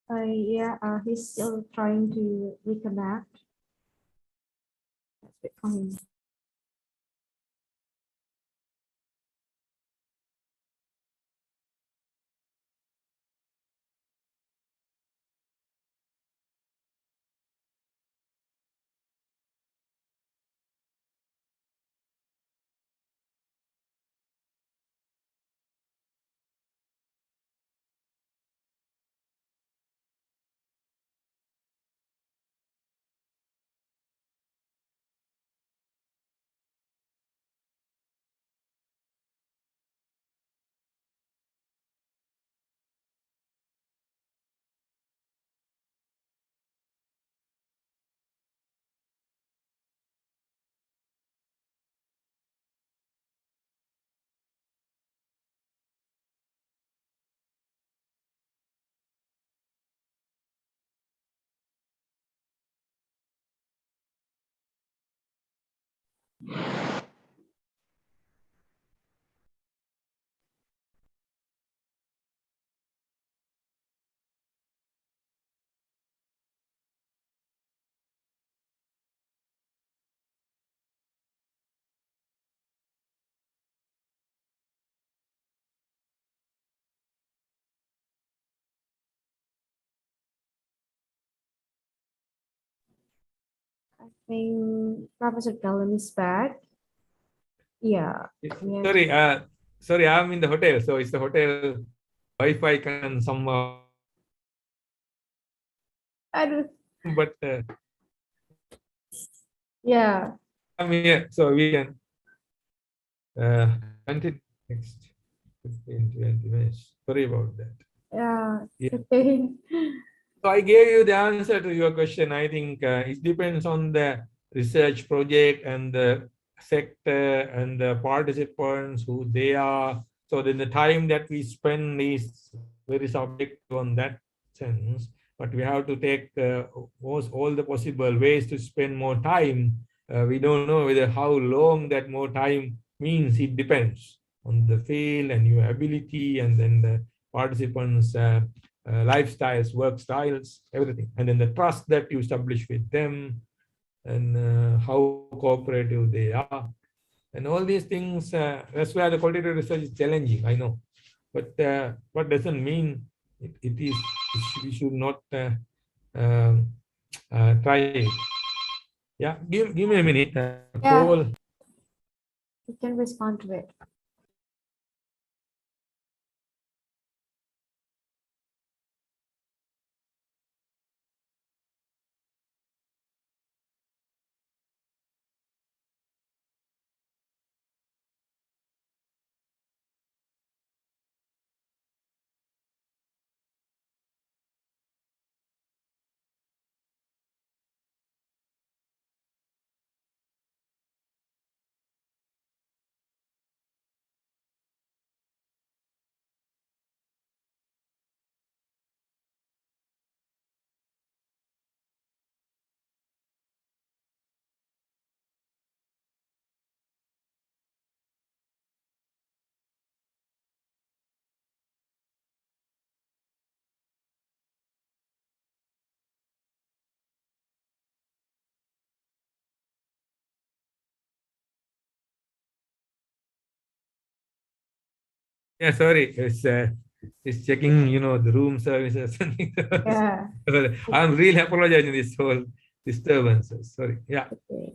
Yeah, he's still trying to reconnect. Let's wait for him. I think Professor Callum is back. Yeah. Sorry, sorry, I'm in the hotel, so it's the hotel Wi-Fi can somehow. But yeah. I'm here, so we can continue next 15, 20 minutes. Sorry about that. Yeah. Yeah. Okay. So I gave you the answer to your question. I think it depends on the research project and the sector and the participants, who they are. So then the time that we spend is very subjective on that sense. But we have to take all the possible ways to spend more time. We don't know whether how long that more time means. It depends on the field and your ability, and then the participants' lifestyles, work styles, everything. And then the trust that you establish with them, and how cooperative they are. And all these things, that's where the qualitative research is challenging, I know. But what doesn't mean it is, we should not um, try it. Yeah, give me a minute. Yeah. Call. You can respond to it. Yeah, sorry. It's checking, the room services. Yeah. I'm really apologizing this whole disturbances. Sorry. Yeah. Okay.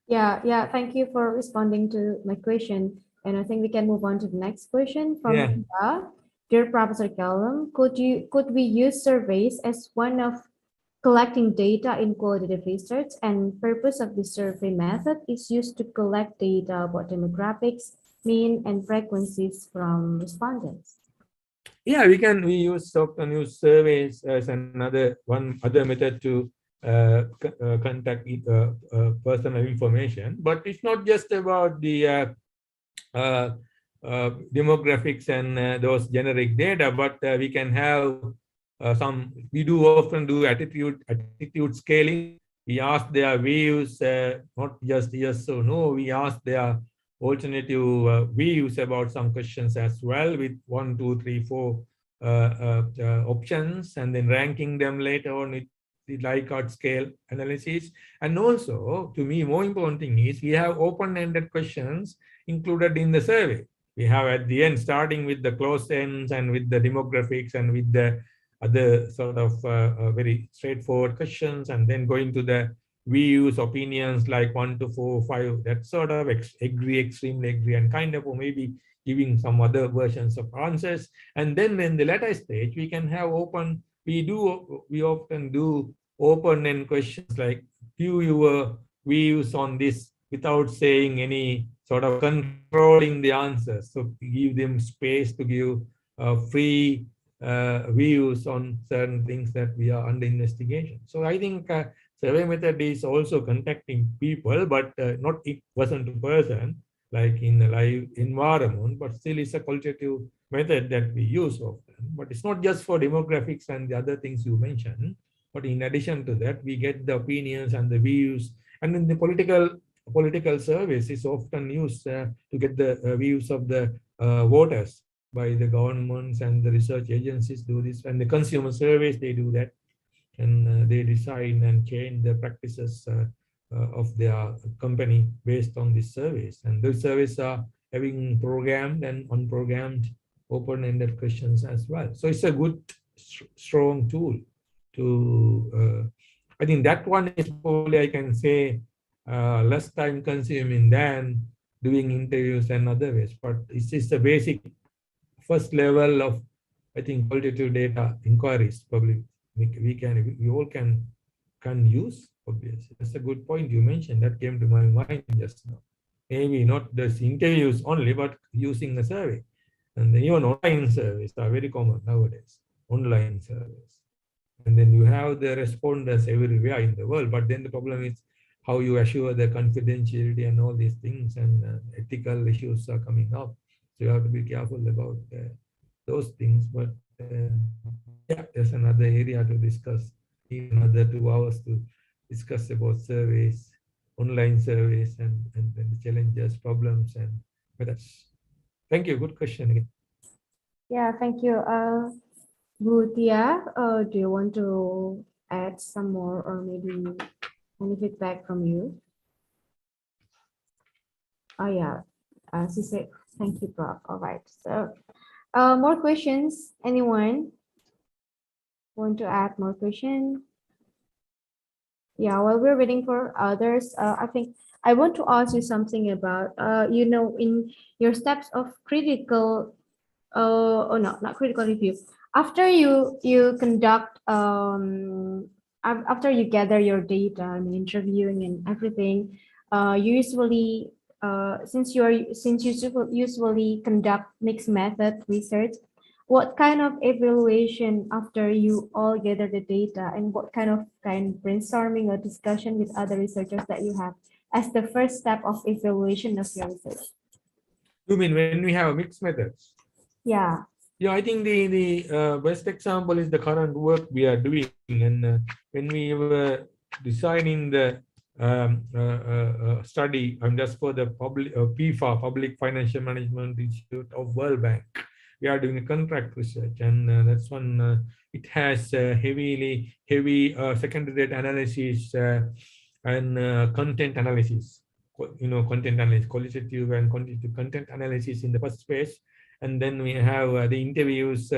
Yeah. Yeah. Thank you for responding to my question. And I think we can move on to the next question from Yeah. Linda. Dear Professor Callum, could we use surveys as one of collecting data in qualitative research, and purpose of the survey method is used to collect data about demographics, mean, and frequencies from respondents? Yeah, we often use surveys as one other method to contact personal information. But it's not just about the uh, demographics and those generic data, but we can have we do often do attitude scaling. We ask their views, not just yes or no. We ask their alternative views about some questions as well, with 1, 2, 3, 4 options, and then ranking them later on with the Likert scale analysis. And also, to me, more important thing is we have open-ended questions included in the survey. We have at the end, starting with the close ends and with the demographics and with the other sort of very straightforward questions, and then going to the views, opinions like 1 to 4, 5, that sort of agree, extremely agree, and kind of, or maybe giving some other versions of answers. And then in the latter stage, we can have we often do open-end questions like, give your views on this, without saying any sort of controlling the answers. So give them space to give free views on certain things that we are under investigation. So I think survey method is also contacting people, but not person to person, like in a live environment, but still it's a qualitative method that we use often. But it's not just for demographics and the other things you mentioned, but in addition to that, we get the opinions and the views. And in the political service is often used to get the views of the voters by the governments, and the research agencies do this, and the consumer surveys, they do that, and they design and change the practices of their company based on these surveys. And those surveys are having programmed and unprogrammed open-ended questions as well. So it's a good, strong tool to I think that one is probably, I can say, less time consuming than doing interviews and other ways. But it's just the basic first level of, I think, qualitative data inquiries. Probably we all can use. Obviously, that's a good point you mentioned. That came to my mind just now. Maybe not just interviews only, but using a survey. And then even online surveys are very common nowadays. Online surveys. And then you have the respondents everywhere in the world. But then the problem is how you assure the confidentiality and all these things, and ethical issues are coming up. So you have to be careful about those things. But yeah, there's another area to discuss, another 2 hours to discuss about surveys, online surveys, and the challenges, problems, and methods. Thank you. Good question again. Yeah, thank you. Bu Tia, do you want to add some more or maybe any feedback from you? Oh yeah, she said, thank you, Prof. All right. So, more questions? Anyone want to add more questions? Yeah, while we're waiting for others, I think I want to ask you something about, in your steps of critical, oh no, not critical review. After you conduct, after you gather your data, I mean, interviewing and everything, you usually, since you usually conduct mixed method research, what kind of evaluation after you all gather the data, and what kind of brainstorming or discussion with other researchers that you have as the first step of evaluation of your research? You mean when we have mixed methods? Yeah. Yeah, I think the best example is the current work we are doing. And when we were designing the study, and just for the public PFA, Public Financial Management Institute of World Bank, we are doing a contract research, and that's one. It has heavy secondary data analysis and content analysis. Content analysis, qualitative and quantitative content analysis in the first phase. And then we have the interviews,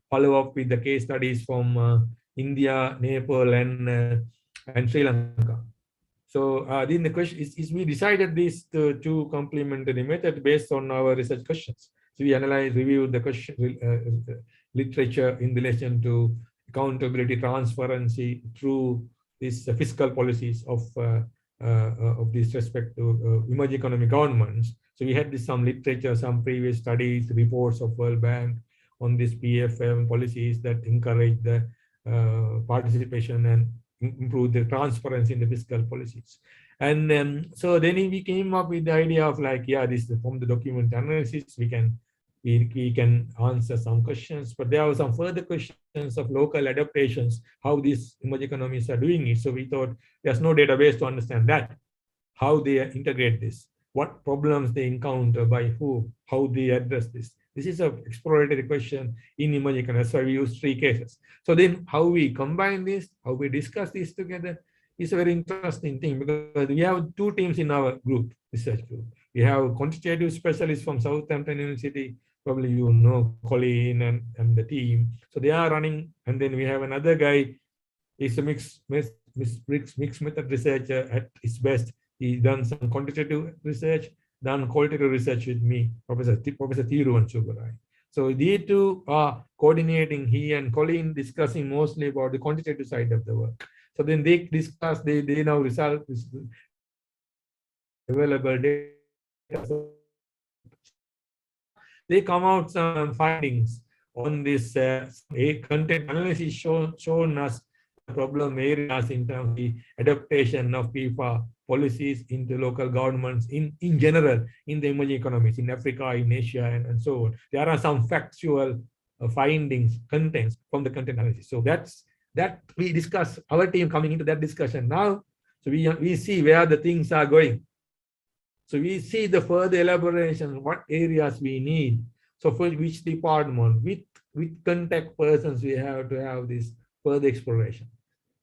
follow up with the case studies from India, Nepal, and Sri Lanka. So then the question is we decided these two complementary methods based on our research questions. So we reviewed the question literature in relation to accountability, transparency through these fiscal policies of this respect to emerging economy governments. So we had some literature, some previous studies, reports of World Bank on these PFM policies that encourage the participation and improve the transparency in the fiscal policies. And so then we came up with the idea of this from the document analysis, we can answer some questions, but there are some further questions of local adaptations, how these emerging economies are doing it. So we thought there's no database to understand that, how they integrate this, what problems they encounter, by who, how they address this. This is an exploratory question in emerging economies. That's why we use 3 cases. So then how we combine this, how we discuss this together is a very interesting thing, because we have 2 teams in our group, research group. We have quantitative specialists from Southampton University, probably you know Colin and the team. So they are running, and then we have another guy, he's a mixed method researcher at his best. He's done some quantitative research, done qualitative research with me, Professor Thiruvan Subarai. So these 2 are coordinating, he and Colin discussing mostly about the quantitative side of the work. So then they discuss, they now result available data. So they come out some findings on this content analysis shown us problem areas in terms of the adaptation of PFA policies into local governments in general in the emerging economies in Africa, in Asia, and so on. There are some factual findings, contents from the content analysis. So that we discuss, our team coming into that discussion now. So we see where the things are going. So we see the further elaboration, what areas we need. So for which department, with contact persons, we have to have this further exploration.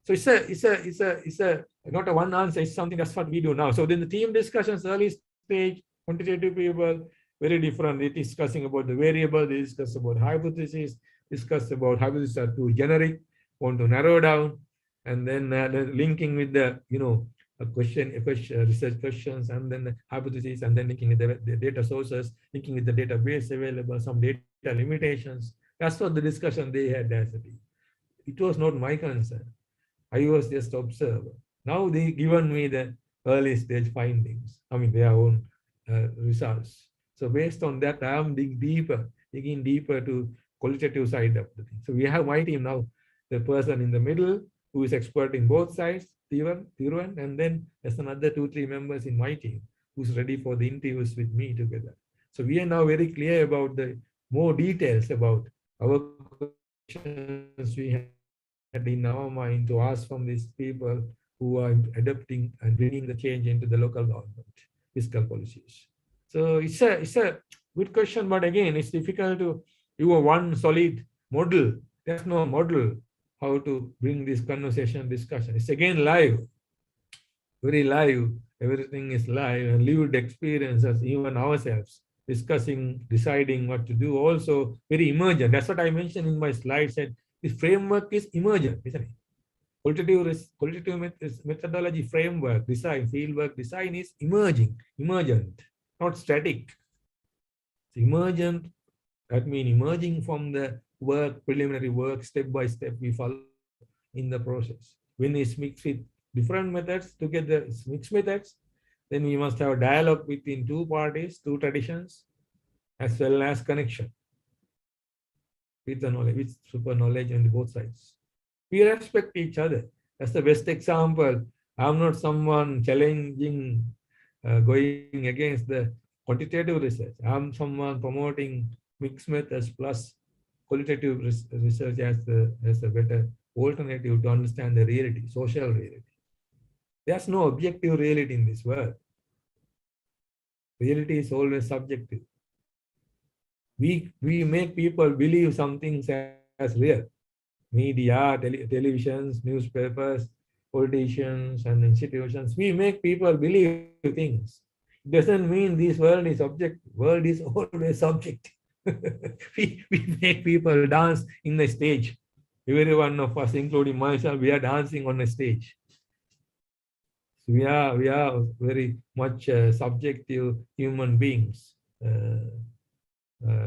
So it's a not a one answer. It's something that's what we do now. So then the team discussions, early stage, quantitative people, very different. They're discussing about the variable, they discuss about hypothesis, discuss about hypotheses are too generic, want to narrow down. and then the linking with the research questions, and then the hypotheses, and then linking with the data sources, linking with the database available, some data limitations. That's what the discussion they had as a team. It was not my concern. I was just observer. Now they given me the early stage findings, I mean their own results. So based on that, I am digging deeper to qualitative side of the thing. So we have my team now, the person in the middle who is expert in both sides, Thiruvan, and then there's another 2-3 members in my team who's ready for the interviews with me together. So we are now very clear about the more details about our questions we had in our mind to ask from these people who are adapting and bringing the change into the local government fiscal policies. So it's a good question, but again, it's difficult to do a one solid model. There's no model how to bring this conversation discussion. It's again live, very live. Everything is live and lived experiences, even ourselves discussing, deciding what to do. Also very emergent. That's what I mentioned in my slide. Said this framework is emergent, isn't it? Qualitative methodology framework design, fieldwork design is emergent, not static. It's emergent. That means emerging from the work, preliminary work, step by step we follow in the process. When it's mixed with different methods together, it's mixed methods, then we must have dialogue between two parties, two traditions, as well as connection with the knowledge, with super knowledge on both sides. We respect each other. That's the best example. I'm not someone challenging, going against the quantitative research. I'm someone promoting mixed methods plus qualitative research as a better alternative to understand the reality, social reality. There's no objective reality in this world. Reality is always subjective. We make people believe some things as real. Media, televisions, newspapers, politicians, and institutions. We make people believe things. It doesn't mean this world is objective. World is always subjective. we make people dance in the stage. Every one of us, including myself, we are dancing on a stage. We are very much subjective human beings,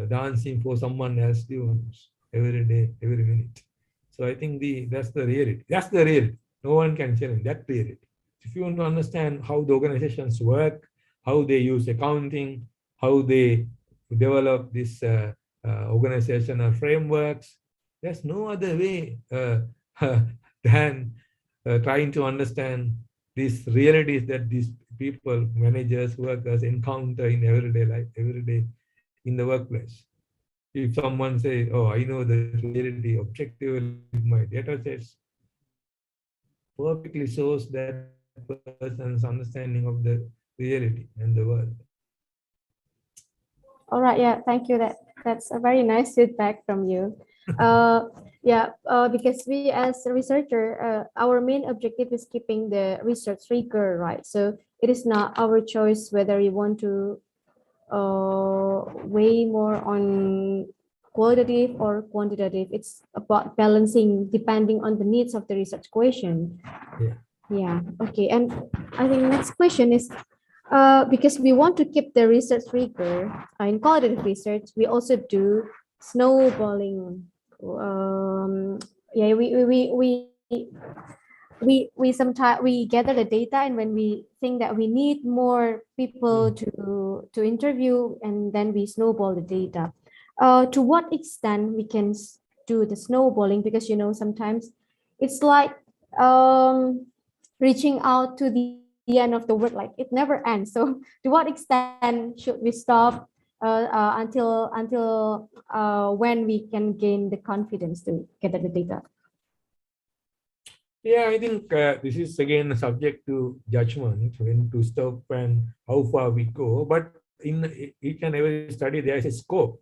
dancing for someone else's tunes every day, every minute. So I think that's the reality. That's the reality. No one can challenge that reality. If you want to understand how the organizations work, how they use accounting, how they develop this organizational frameworks, there's no other way than trying to understand these realities that these people, managers, workers encounter in everyday life, every day in the workplace. If someone says, oh, I know the reality objectively with my data sets, perfectly shows that person's understanding of the reality and the world. All right, yeah, thank you. That's a very nice feedback from you. Because we as a researcher, our main objective is keeping the research rigor, right? So it is not our choice whether we want to weigh more on qualitative or quantitative. It's about balancing depending on the needs of the research question. Yeah. Okay. And I think next question is, because we want to keep the research rigor in qualitative research, we also do snowballing. We sometimes we gather the data, and when we think that we need more people to interview, and then we snowball the data. To what extent we can do the snowballing? Because sometimes it's like reaching out to the end of the work, like it never ends. So to what extent should we stop until when we can gain the confidence to gather the data? Yeah, I think this is again subject to judgment, when to stop and how far we go. But in each and every study, there is a scope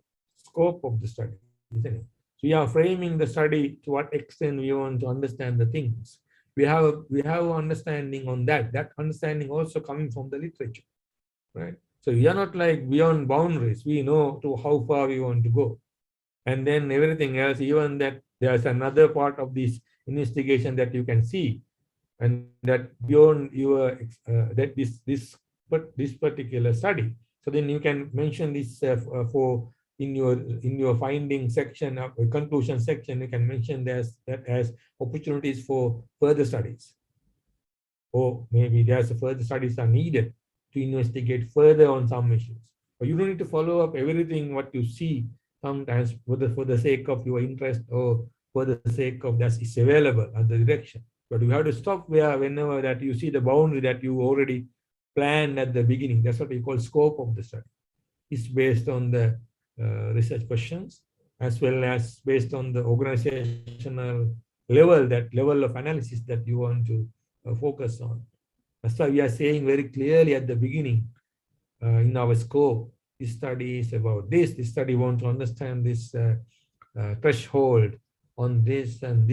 of the study, isn't it? So we are framing the study to what extent we want to understand the things. We have understanding on that. That understanding also coming from the literature, right? So we are not like beyond boundaries. We know to how far we want to go, and then everything else, even that there's another part of this investigation that you can see, and that beyond your that this particular study. So then you can mention this for in your finding section of conclusion section. You can mention that as opportunities for further studies, or maybe there's further studies are needed to investigate further on some issues. But you don't need to follow up everything what you see sometimes for the sake of your interest or for the sake of that is available at the direction. But you have to stop whenever that you see the boundary that you already planned at the beginning. That's what we call scope of the study. It's based on the research questions as well as based on the organizational level of analysis that you want to focus on. That's why we are saying very clearly at the beginning in our scope, this study is about this. This study wants to understand this threshold on this, and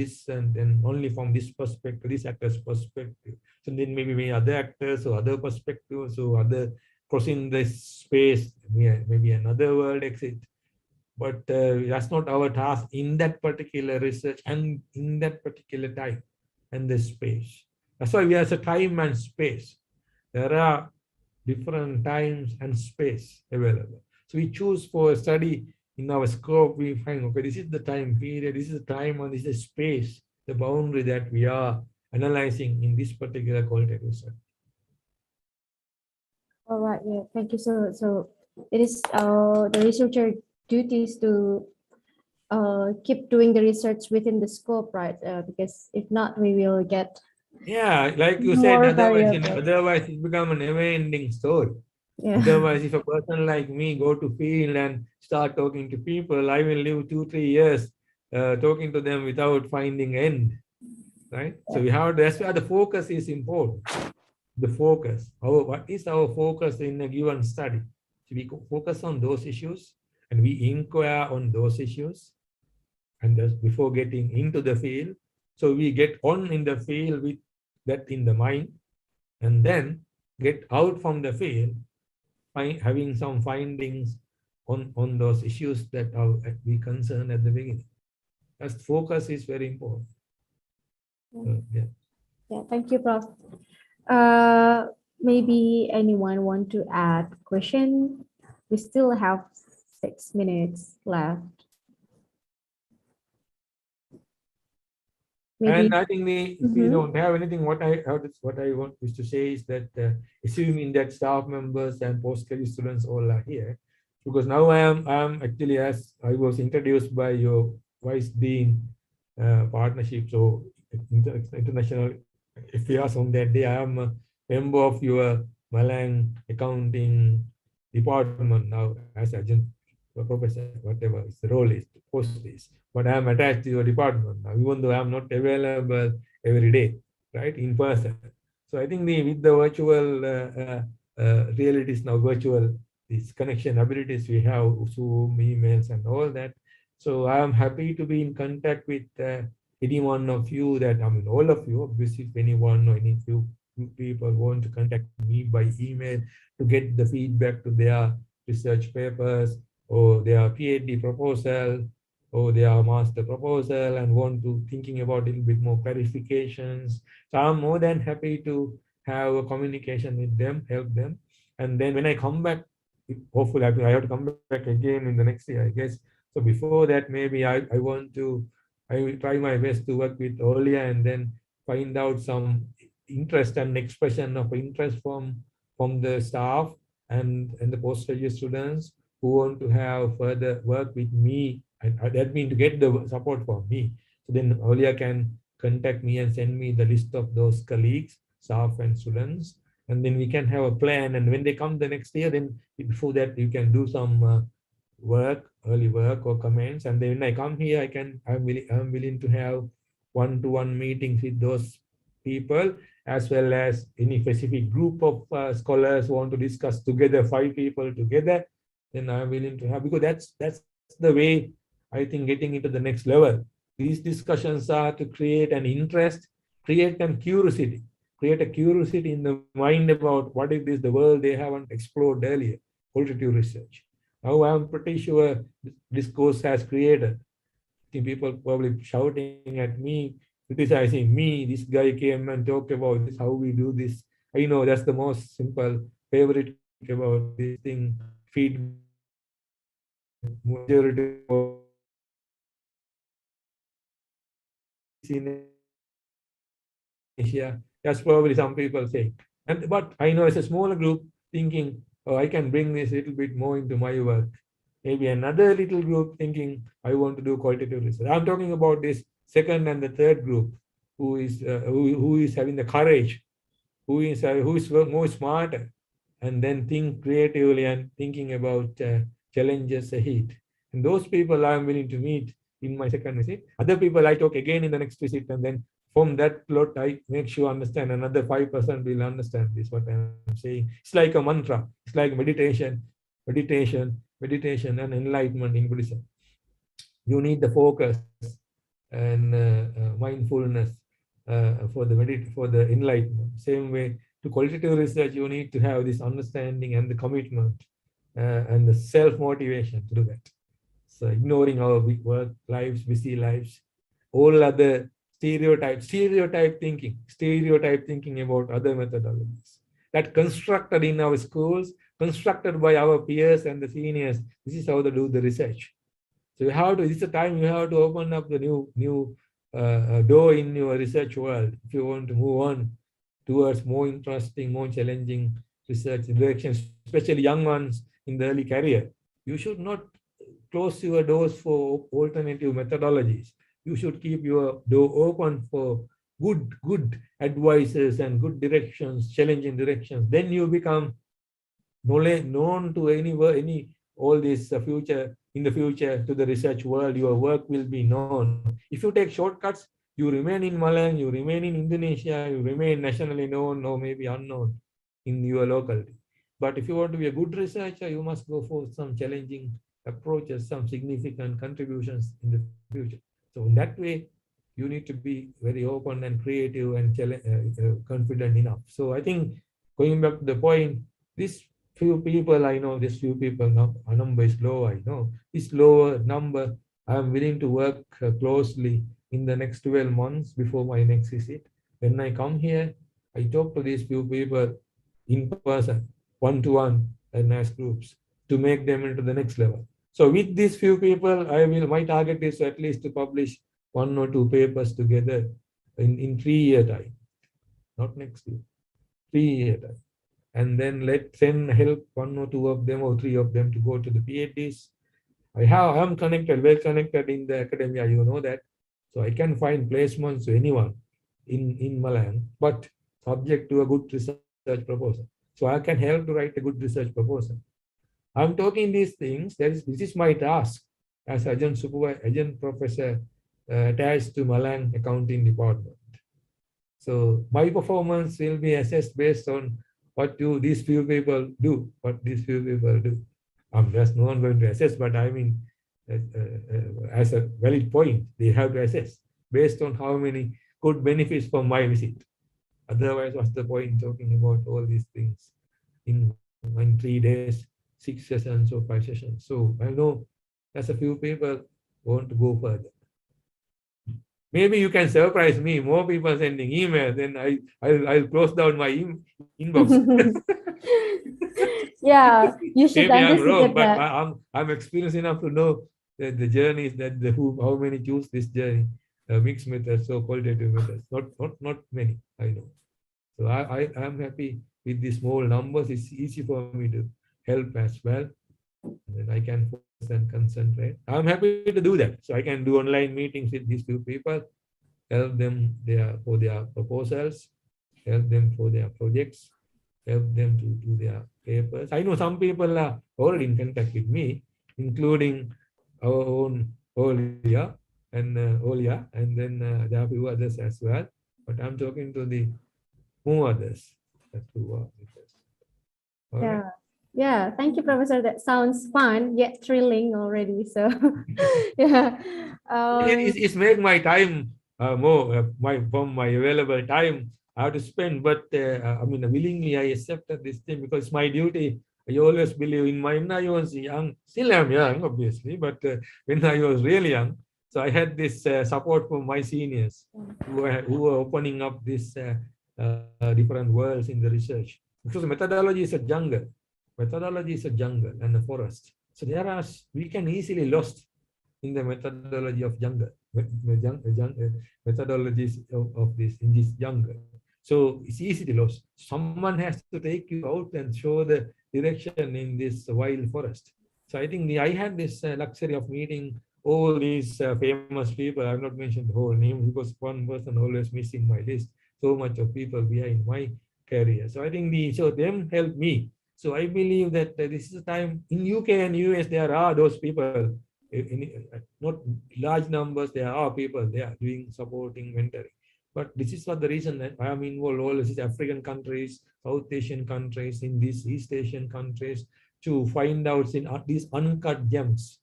then only from this perspective, this actor's perspective. So then maybe other actors or other perspectives or other crossing this space, maybe another world exit. But that's not our task in that particular research and in that particular time and the space. That's why we have a time and space. There are different times and space available. So we choose for a study in our scope, we find, okay, this is the time period, this is the time, and this is the space, the boundary that we are analyzing in this particular qualitative study. All right, yeah, thank you. So it is the researcher duties to keep doing the research within the scope, right? Because if not, we will get like you said, otherwise it becomes a never-ending story. Yeah. Otherwise, if a person like me go to field and start talking to people, I will live 2-3 years talking to them without finding end, right? Yeah. So we have, that's why the focus is important. The focus, what is our focus in a given study? So we focus on those issues and we inquire on those issues, and just before getting into the field, so we get on in the field with that in the mind, and then get out from the field having some findings on those issues that we concerned at the beginning. That focus is very important. Yeah. Yeah, thank you, Prof. Maybe anyone want to add question? We still have 6 minutes left. Maybe. And I think if we don't have anything, what I want to say is that assuming that staff members and postgraduate students all are here, because now I am actually, as I was introduced by your Vice Dean partnership, so international affairs on that day, I am a member of your Malang accounting department now as adjunct professor, whatever the role is, the post is. But I am attached to your department now, even though I am not available every day, right, in person. So I think with the virtual realities now, these connection abilities we have, Zoom, emails, and all that. So I am happy to be in contact with any one of you all of you, obviously, if anyone or any few people want to contact me by email to get the feedback to their research papers or their PhD proposal or their master proposal and want to thinking about a little bit more clarifications. So I'm more than happy to have a communication with them, help them. And then when I come back, hopefully I have to come back again in the next year, I guess. So before that, maybe I will try my best to work with Olia and then find out some interest and expression of interest from the staff and the postgraduate students who want to have further work with me, and that means to get the support from me. So then Olia can contact me and send me the list of those colleagues, staff and students, and then we can have a plan. And when they come the next year, then before that you can do some early work or comments. And then when I come here, I'm willing to have one-to-one meetings with those people, as well as any specific group of scholars who want to discuss together, 5 people together, then I'm willing to have, because that's the way I think getting into the next level. These discussions are to create an interest, create a curiosity in the mind about what is this, the world they haven't explored earlier, qualitative research. Now I'm pretty sure this course has created. I think people probably shouting at me criticizing me. This guy came and talked about this, how we do this. I know that's the most simple favorite about this thing, feedback. Majority of in Asia, that's probably some people say. And but I know as a smaller group thinking, oh, I can bring this a little bit more into my work. Maybe another little group thinking, I want to do qualitative research. I'm talking about this second and the third group who is having the courage, who is more smarter, and then think creatively and thinking about challenges ahead. And those people I'm willing to meet in my second visit. Other people I talk again in the next visit, and then from that lot I make sure understand another 5% will understand this what I'm saying. It's like a mantra. It's like meditation, and enlightenment in Buddhism. You need the focus and mindfulness for the enlightenment. Same way to qualitative research, you need to have this understanding and the commitment and the self-motivation to do that. So ignoring our big work lives, busy lives, all other stereotype thinking about other methodologies that constructed in our schools, constructed by our peers and the seniors. This is how they do the research. So you have to, this is the time you have to open up the new door in your research world if you want to move on towards more interesting, more challenging research directions, especially young ones in the early career. You should not close your doors for alternative methodologies. You should keep your door open for good advices and good directions, challenging directions. Then you become known to any all this future in the future to the research world. Your work will be known. If you take shortcuts, you remain in Malang, you remain in Indonesia, you remain nationally known or maybe unknown in your locality. But if you want to be a good researcher, you must go for some challenging approaches, some significant contributions in the future. So in that way, you need to be very open and creative and confident enough. So I think going back to the point, this few people I know, this few people now, our number is low, I know. This lower number, I am willing to work closely in the next 12 months before my next visit. When I come here, I talk to these few people in person, one-to-one, and nice groups to make them into the next level. So with these few people, my target is at least to publish 1 or 2 papers together in 3-year time, not next year, 3-year time. And then send help 1 or 2 of them or 3 of them to go to the PhDs. I'm connected, well connected in the academia, you know that. So I can find placements to anyone in Malang, but subject to a good research proposal. So I can help to write a good research proposal. I'm talking these things. This is my task as adjunct professor attached to Malang Accounting Department. So my performance will be assessed based on what these few people do. There's no one going to assess, but I mean, as a valid point, they have to assess based on how many good benefits from my visit. Otherwise, what's the point talking about all these things in 3 days, 6 sessions or 5 sessions? So I know there's a few people want to go further. Maybe you can surprise me. More people sending email, then I'll close down my inbox. Yeah, you should Maybe I'm wrong, anticipate but that. I'm experienced enough to know that the journeys how many choose this journey, mixed methods or qualitative methods. Not many, I know. So I'm happy with the small numbers. It's easy for me to help as well. And I can focus and concentrate. I'm happy to do that. So I can do online meetings with these few people, help them for their proposals, help them for their projects, help them to do their papers. I know some people are already in contact with me, including our own Olia, and then there are a few others as well. But I'm talking to the more others who are with us. All Yeah. right. Yeah, thank you, Professor. That sounds fun yet thrilling already. So, yeah. It's make my time more from my available time I have to spend. But I mean, willingly I accepted this thing because it's my duty. I always believe in when I was young, still am young, obviously, but when I was really young, So I had this support from my seniors who were opening up this different worlds in the research. Because methodology is a jungle. Methodology is a jungle and a forest. So there are, we can easily lost in the methodology of jungle, methodologies of this in this jungle. So it's easy to lose. Someone has to take you out and show the direction in this wild forest. So I think I had this luxury of meeting all these famous people. I've not mentioned the whole name because one person always missing my list. So much of people behind my career. So I think so them helped me. So I believe that this is a time in UK and US there are those people. Not large numbers, there are people they are doing supporting mentoring. But this is what the reason that I am involved all these African countries, South Asian countries, in these East Asian countries to find out in these uncut gems.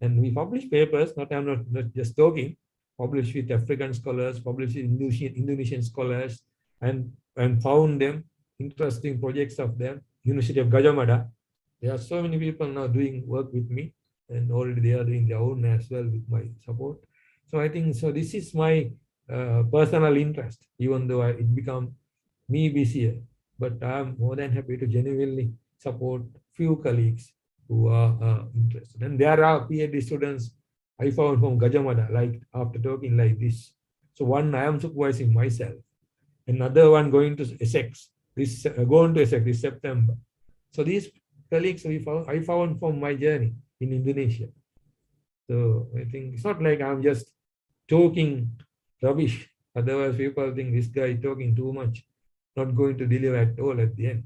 And we publish papers, I'm not just talking, published with African scholars, published with Indonesian scholars, and found them, interesting projects of them. University of Gajah Mada. There are so many people now doing work with me, and already they are doing their own as well with my support. So I think, so this is my personal interest, even though it become me busier, but I'm more than happy to genuinely support few colleagues who are interested. And there are PhD students I found from Gajah Mada, like after talking like this. So one I am supervising myself, another one going to Essex, going to Essex this September. So these colleagues I found from my journey in Indonesia. So I think it's not like I'm just talking rubbish. Otherwise, people think this guy is talking too much, not going to deliver at all at the end.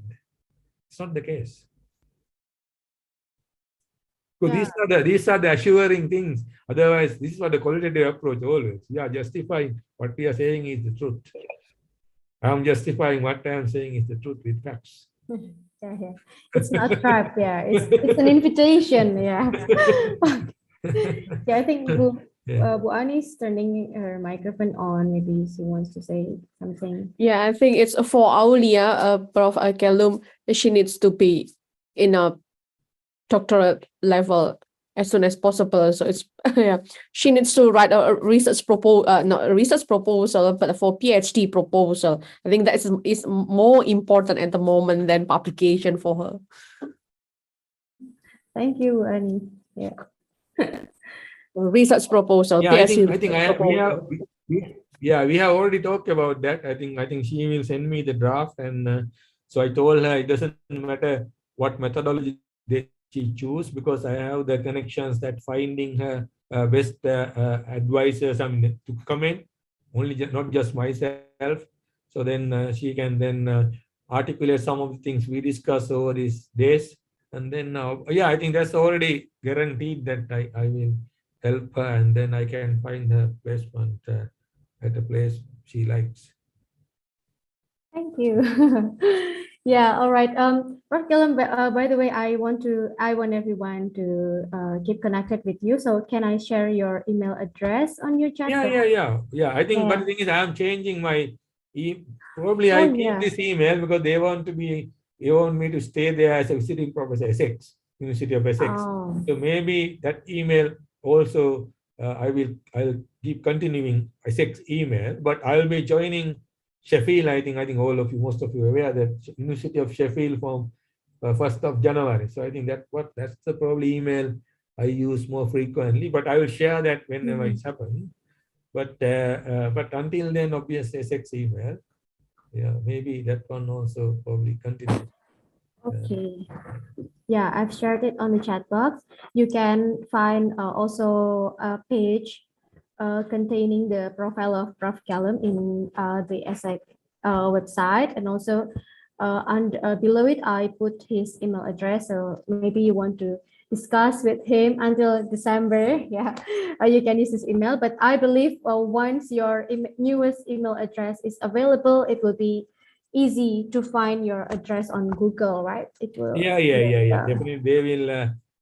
It's not the case. So these are the assuring things. Otherwise, this is what the qualitative approach always. We are justifying what we are saying is the truth. I'm justifying what I am saying is the truth with facts. Yeah. It's not a trap, yeah. It's an invitation, yeah. Yeah, I think Bu Ani is turning her microphone on. Maybe she wants to say something. Yeah, I think it's for Aulia, Prof. Callum, she needs to be in a doctorate level as soon as possible. So it's yeah, she needs to write a research proposal, not a research proposal, but for PhD proposal. I think that is more important at the moment than publication for her. Thank you, Ani. Yeah. Research proposal. Yeah, PhD I think we have already talked about that. I think she will send me the draft, and so I told her it doesn't matter what methodology she choose, because I have the connections that finding her best advisors, I mean, to comment, only not just myself. So then she can then articulate some of the things we discuss over these days. And then, yeah, I think that's already guaranteed that I will help her, and then I can find her placement at a place she likes. Thank you. Yeah, all right. Prof. Callum, by the way, I want everyone to keep connected with you. So can I share your email address on your chat? Yeah. I think, but the thing is, I'm changing my probably I keep this email because they want me to stay there as a visiting professor, Essex, University of Essex. So maybe that email also I'll keep continuing Essex email, but I'll be joining Sheffield. I think most of you are aware that University of Sheffield from 1st of January. So I think that's the probably email I use more frequently, but I will share that whenever it's happening. But until then, obviously Essex email. Yeah, maybe that one also probably continue. Okay. Yeah, I've shared it on the chat box. You can find also a page containing the profile of Prof. Callum in the ESSEC website, and also below it I put his email address. So maybe you want to discuss with him until December. Yeah, you can use his email. But I believe once your newest email address is available, it will be easy to find your address on Google, right? It will. Yeah. Definitely,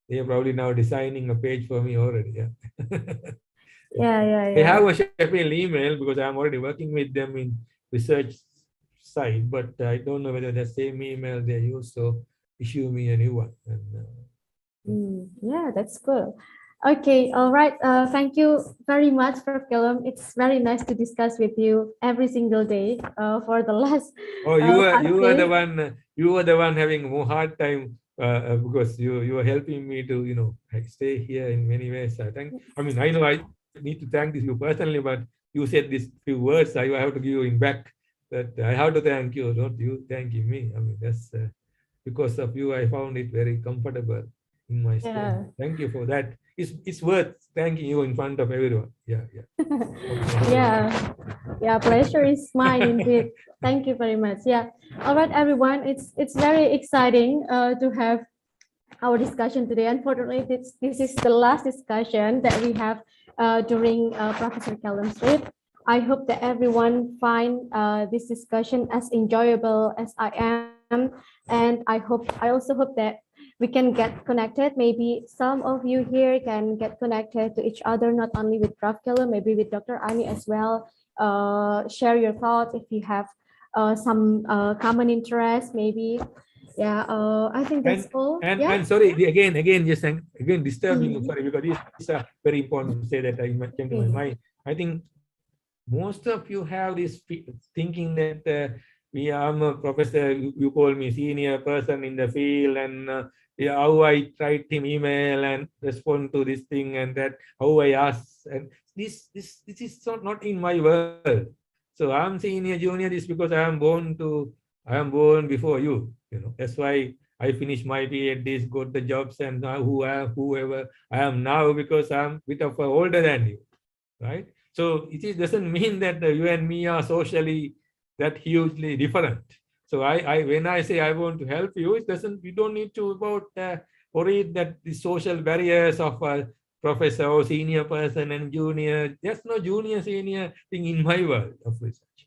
they are probably now designing a page for me already. Yeah. Yeah. They have a Sheffield email because I'm already working with them in research side, but I don't know whether the same email they use. So issue me a new one. Yeah, that's cool. Okay, all right. Thank you very much, Prof. Kelum. It's very nice to discuss with you every single day for the last Oh, 5 you were the days. one you were the one having more hard time because you were helping me to like stay here in many ways. I mean I know I need to thank you personally, but you said these few words. I have to give you in back that I have to thank you, not you thanking me. I mean that's because of you I found it very comfortable in my stay. Yeah. Thank you for that. It's worth thanking you in front of everyone. Yeah, yeah. Yeah. Yeah, pleasure is mine indeed. Thank you very much. Yeah. All right, everyone. It's very exciting to have our discussion today. Unfortunately, this is the last discussion that we have during Professor Callum's trip. I hope that everyone find this discussion as enjoyable as I am, and I also hope that we can get connected. Maybe some of you here can get connected to each other, not only with Prof. Callum, maybe with Dr. Ani as well. Share your thoughts if you have some common interest, maybe. Yeah, I think that's all. Yeah. And sorry again just again disturbing you, Mhm. sorry, because this is very important to say that I came to my Okay. mind. I think most of you have this thinking that I'm a professor, you call me senior person in the field, and yeah, how I write him email and respond to this thing and that, how I ask, and this is not in my world. So I'm senior junior this because I am born before you. That's why I finished my PhDs, got the jobs, and now whoever I am now because I'm a bit of older than you, right? So doesn't mean that you and me are socially that hugely different. So I when I say I want to help you, it doesn't. You don't need to about worry that the social barriers of a professor or senior person and junior. There's no junior senior thing in my world of research.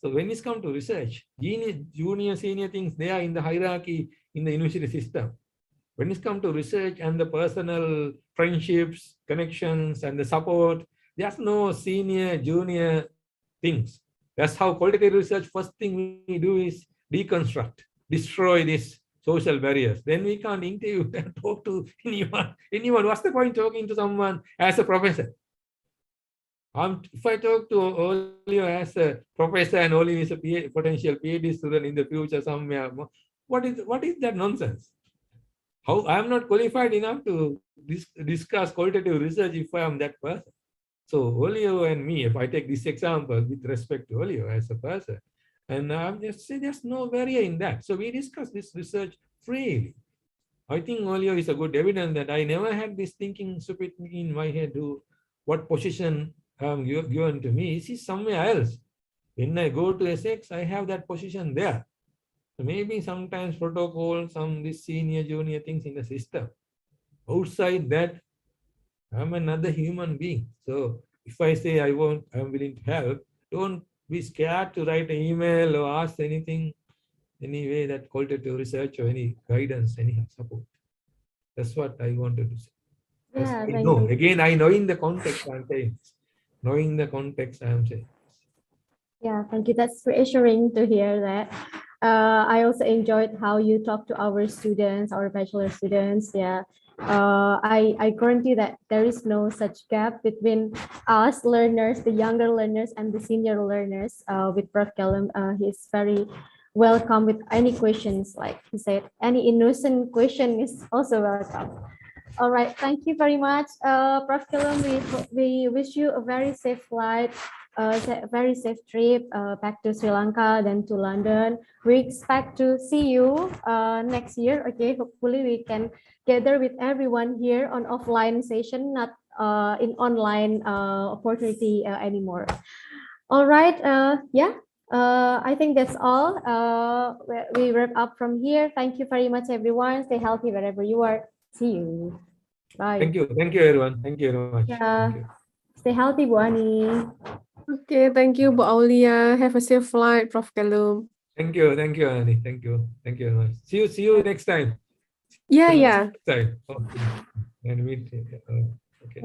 So when it's come to research, junior senior things, they are in the hierarchy in the university system. When it's come to research and the personal friendships, connections, and the support, there's no senior, junior things. That's how qualitative research, first thing we do is deconstruct, destroy these social barriers. Then we can't interview and talk to anyone. What's the point talking to someone as a professor? If I talk to Olio as a professor and Olio is a potential PhD student in the future somewhere, what is that nonsense? How I am not qualified enough to discuss qualitative research if I am that person. So Olio and me, if I take this example with respect to Olio as a person, and I'm just saying there's no barrier in that. So we discuss this research freely. I think Olio is a good evidence that I never had this stupid thinking in my head to what position given to me. This is somewhere else. When I go to SX, I have that position there. So maybe sometimes protocol, some this senior, junior things in the system. Outside that, I'm another human being. So if I say I'm willing to help, don't be scared to write an email or ask anything, any way that qualitative research or any guidance, any support. That's what I wanted to say. Yeah, I thank know. you. Again, I know in the context I'm saying this. Knowing the context I'm saying. Yeah, thank you. That's reassuring to hear that. I also enjoyed how you talk to our students, our bachelor students. Yeah. I guarantee that there is no such gap between us learners, the younger learners, and the senior learners. With Prof. Callum, he's very welcome with any questions. Like he said, any innocent question is also welcome. All right, thank you very much, Prof. Callum. We wish you a very safe flight, very safe trip back to Sri Lanka, then to London. We expect to see you next year. Okay, hopefully we can gather with everyone here on offline session, not in online opportunity anymore. All right, yeah. I think that's all. We wrap up from here. Thank you very much, everyone. Stay healthy wherever you are. See you. Bye. Thank you everyone. Thank you very much. Yeah. Thank you. Stay healthy, Bu Ani. Okay, thank you, Bu Aulia. Have a safe flight, Prof. Callum. Thank you, Annie. Thank you very much. See you next time. Yeah, See you yeah. next time. Okay. And meet. Okay.